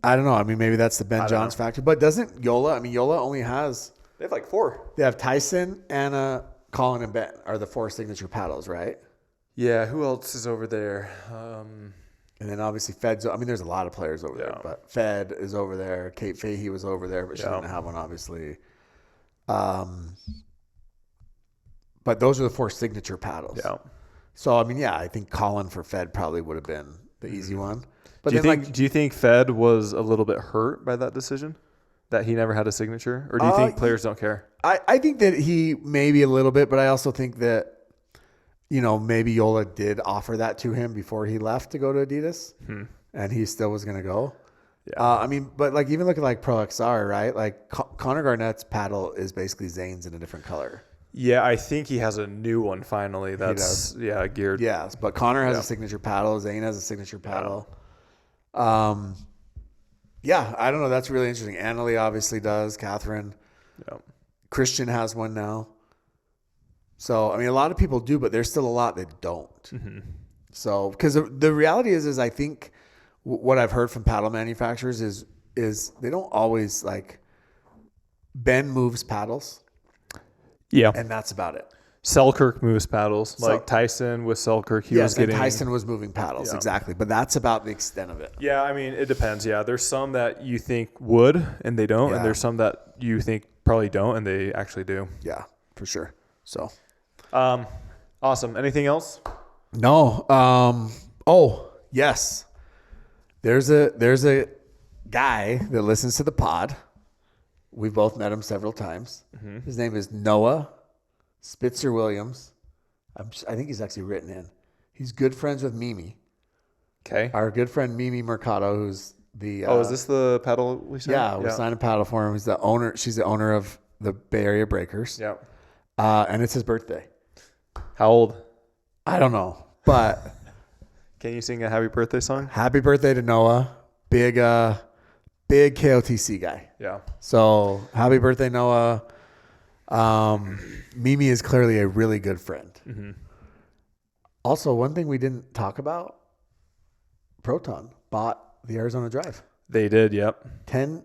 I don't know. I mean, maybe that's the Ben Johns factor. But doesn't Yola? I mean, Yola only has. They have like 4. They have Tyson, Anna, Colin, and Ben are the 4 signature paddles, right? Yeah. Who else is over there? And then obviously Fed's. I mean, there's a lot of players over there, but Fed is over there. Kate Fahey was over there, but she didn't have one, obviously. But those are the 4 signature paddles. Yeah. So I mean, yeah, I think Colin for Fed probably would have been the easy one. But do you think Fed was a little bit hurt by that decision, that he never had a signature, or do you think players don't care? I think that he maybe a little bit, but I also think that, maybe Yola did offer that to him before he left to go to Adidas, and he still was going to go. Yeah. I mean, but like even look at like Pro XR, right? Like Connor Garnett's paddle is basically Zane's in a different color. Yeah, I think he has a new one finally. That's geared. Yes, but Connor has a signature paddle. Zane has a signature paddle. I don't know. That's really interesting. Annalie obviously does. Catherine. Yeah. Christian has one now. So, I mean, a lot of people do, but there's still a lot that don't. Mm-hmm. So, because the reality is I think what I've heard from paddle manufacturers is they don't always like Ben moves paddles. Yeah. And that's about it. Selkirk moves paddles. Like Tyson with Selkirk, Tyson was moving paddles, exactly. But that's about the extent of it. Yeah, I mean, it depends. Yeah, there's some that you think would and they don't, and there's some that you think probably don't and they actually do. Yeah, for sure. So, awesome. Anything else? No. Yes. There's a guy that listens to the pod. We've both met him several times. Mm-hmm. His name is Noah Spitzer Williams. I think he's actually written in. He's good friends with Mimi. Okay. Our good friend Mimi Mercado, who's the... is this the paddle we signed? Yeah, we signed a paddle for him. He's the owner. She's the owner of the Bay Area Breakers. Yeah. And it's his birthday. How old? I don't know, but... Can you sing a happy birthday song? Happy birthday to Noah. Big KOTC guy. Yeah. So happy birthday, Noah. Mimi is clearly a really good friend. Mm-hmm. Also, one thing we didn't talk about, Proton bought the Arizona Drive. They did, yep. $10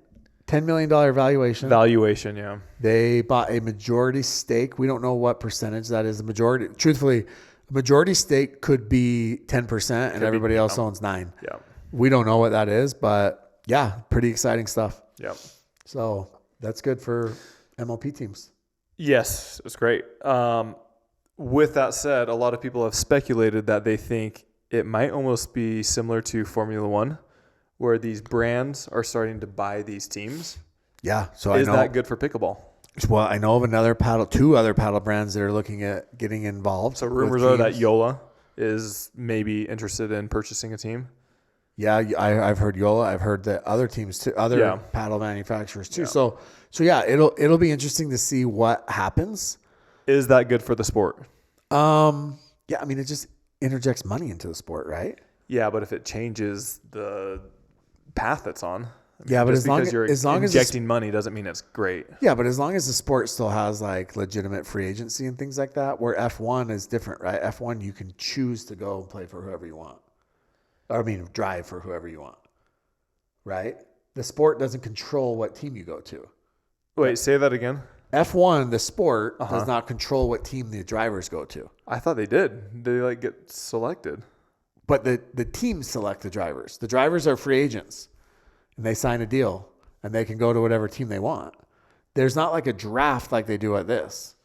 million valuation. Valuation, yeah. They bought a majority stake. We don't know what percentage that is. The majority, truthfully, a majority stake could be 10% and everybody else owns 9%. Yeah. We don't know what that is, but yeah, pretty exciting stuff. Yep. So that's good for MLP teams. Yes, it's great. With that said, a lot of people have speculated that they think it might almost be similar to Formula One, where these brands are starting to buy these teams. Yeah. So is that good for pickleball? Well, I know of two other paddle brands that are looking at getting involved. So rumors are that Yola is maybe interested in purchasing a team. Yeah, I've heard Yola. I've heard that other teams too, other paddle manufacturers too. Yeah. So yeah, it'll be interesting to see what happens. Is that good for the sport? Yeah, I mean it just interjects money into the sport, right? Yeah, but if it changes the path it's on. Yeah, but as long as injecting money doesn't mean it's great. Yeah, but as long as the sport still has like legitimate free agency and things like that, where F1 is different, right? F1 you can choose to go and play for whoever you want. Drive for whoever you want, right? The sport doesn't control what team you go to. Wait, say that again. F1, the sport, does not control what team the drivers go to. I thought they did. They get selected. But the teams select the drivers. The drivers are free agents, and they sign a deal, and they can go to whatever team they want. There's not like a draft like they do at this.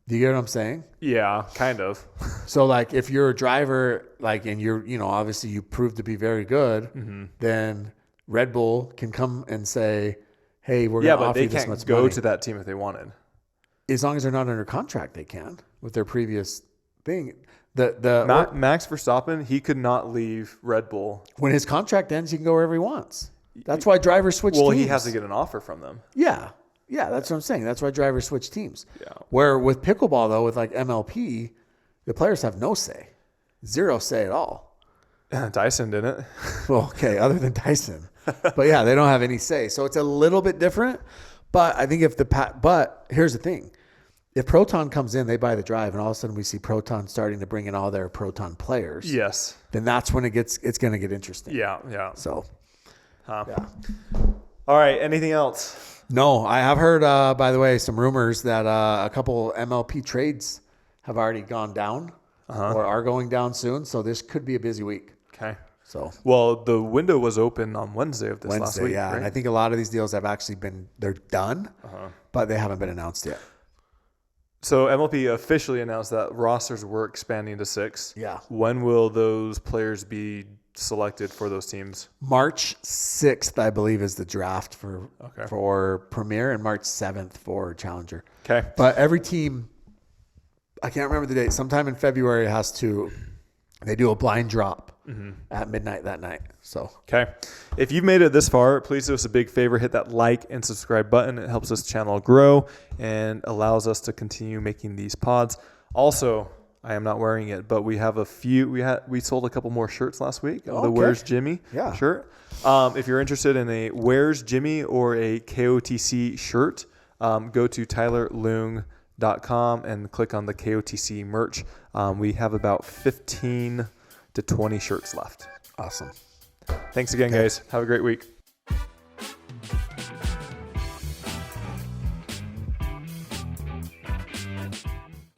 Do you get what I'm saying? Yeah, kind of. So, like, if you're a driver, like, and you're, obviously you prove to be very good, then Red Bull can come and say, hey, we're Yeah, going to but offer they you this can't much go money. to that team if they wanted. As long as they're not under contract, they can with their previous thing. The Max Verstappen, he could not leave Red Bull. when his contract ends, he can go wherever he wants. That's why drivers switch teams. Well, he has to get an offer from them. Yeah. Yeah, that's what I'm saying. That's why drivers switch teams. Yeah. Where with pickleball, though, with like MLP, the players have no say. Zero say at all. Dyson didn't. Well, okay, other than Tyson. But yeah, they don't have any say. So it's a little bit different. But I think but here's the thing. If Proton comes in, they buy the drive, and all of a sudden we see Proton starting to bring in all their Proton players. Yes. Then that's when it's going to get interesting. Yeah. So, Yeah. All right. Anything else? no, I have heard, by the way, some rumors that a couple MLP trades have already gone down or are going down soon. So this could be a busy week. Okay. So Well, the window was open on Wednesday of this last week. yeah. Right? And I think a lot of these deals have actually they're done, but they haven't been announced yet. So MLP officially announced that rosters were expanding to 6. Yeah. When will those players be selected for those teams? March 6th, I believe, is the draft for Premier, and March 7th for Challenger. Okay. But every team, I can't remember the date, sometime in February they do a blind drop at midnight that night. So, Okay. If you've made it this far, please do us a big favor. Hit that like and subscribe button. It helps this channel grow and allows us to continue making these pods. Also, I am not wearing it, but we have a few. We sold a couple more shirts last week. The Where's Jimmy shirt. If you're interested in a Where's Jimmy or a KOTC shirt, go to tylerleung.com and click on the KOTC merch. We have about 15 to 20 shirts left. awesome. Thanks again, guys. Have a great week.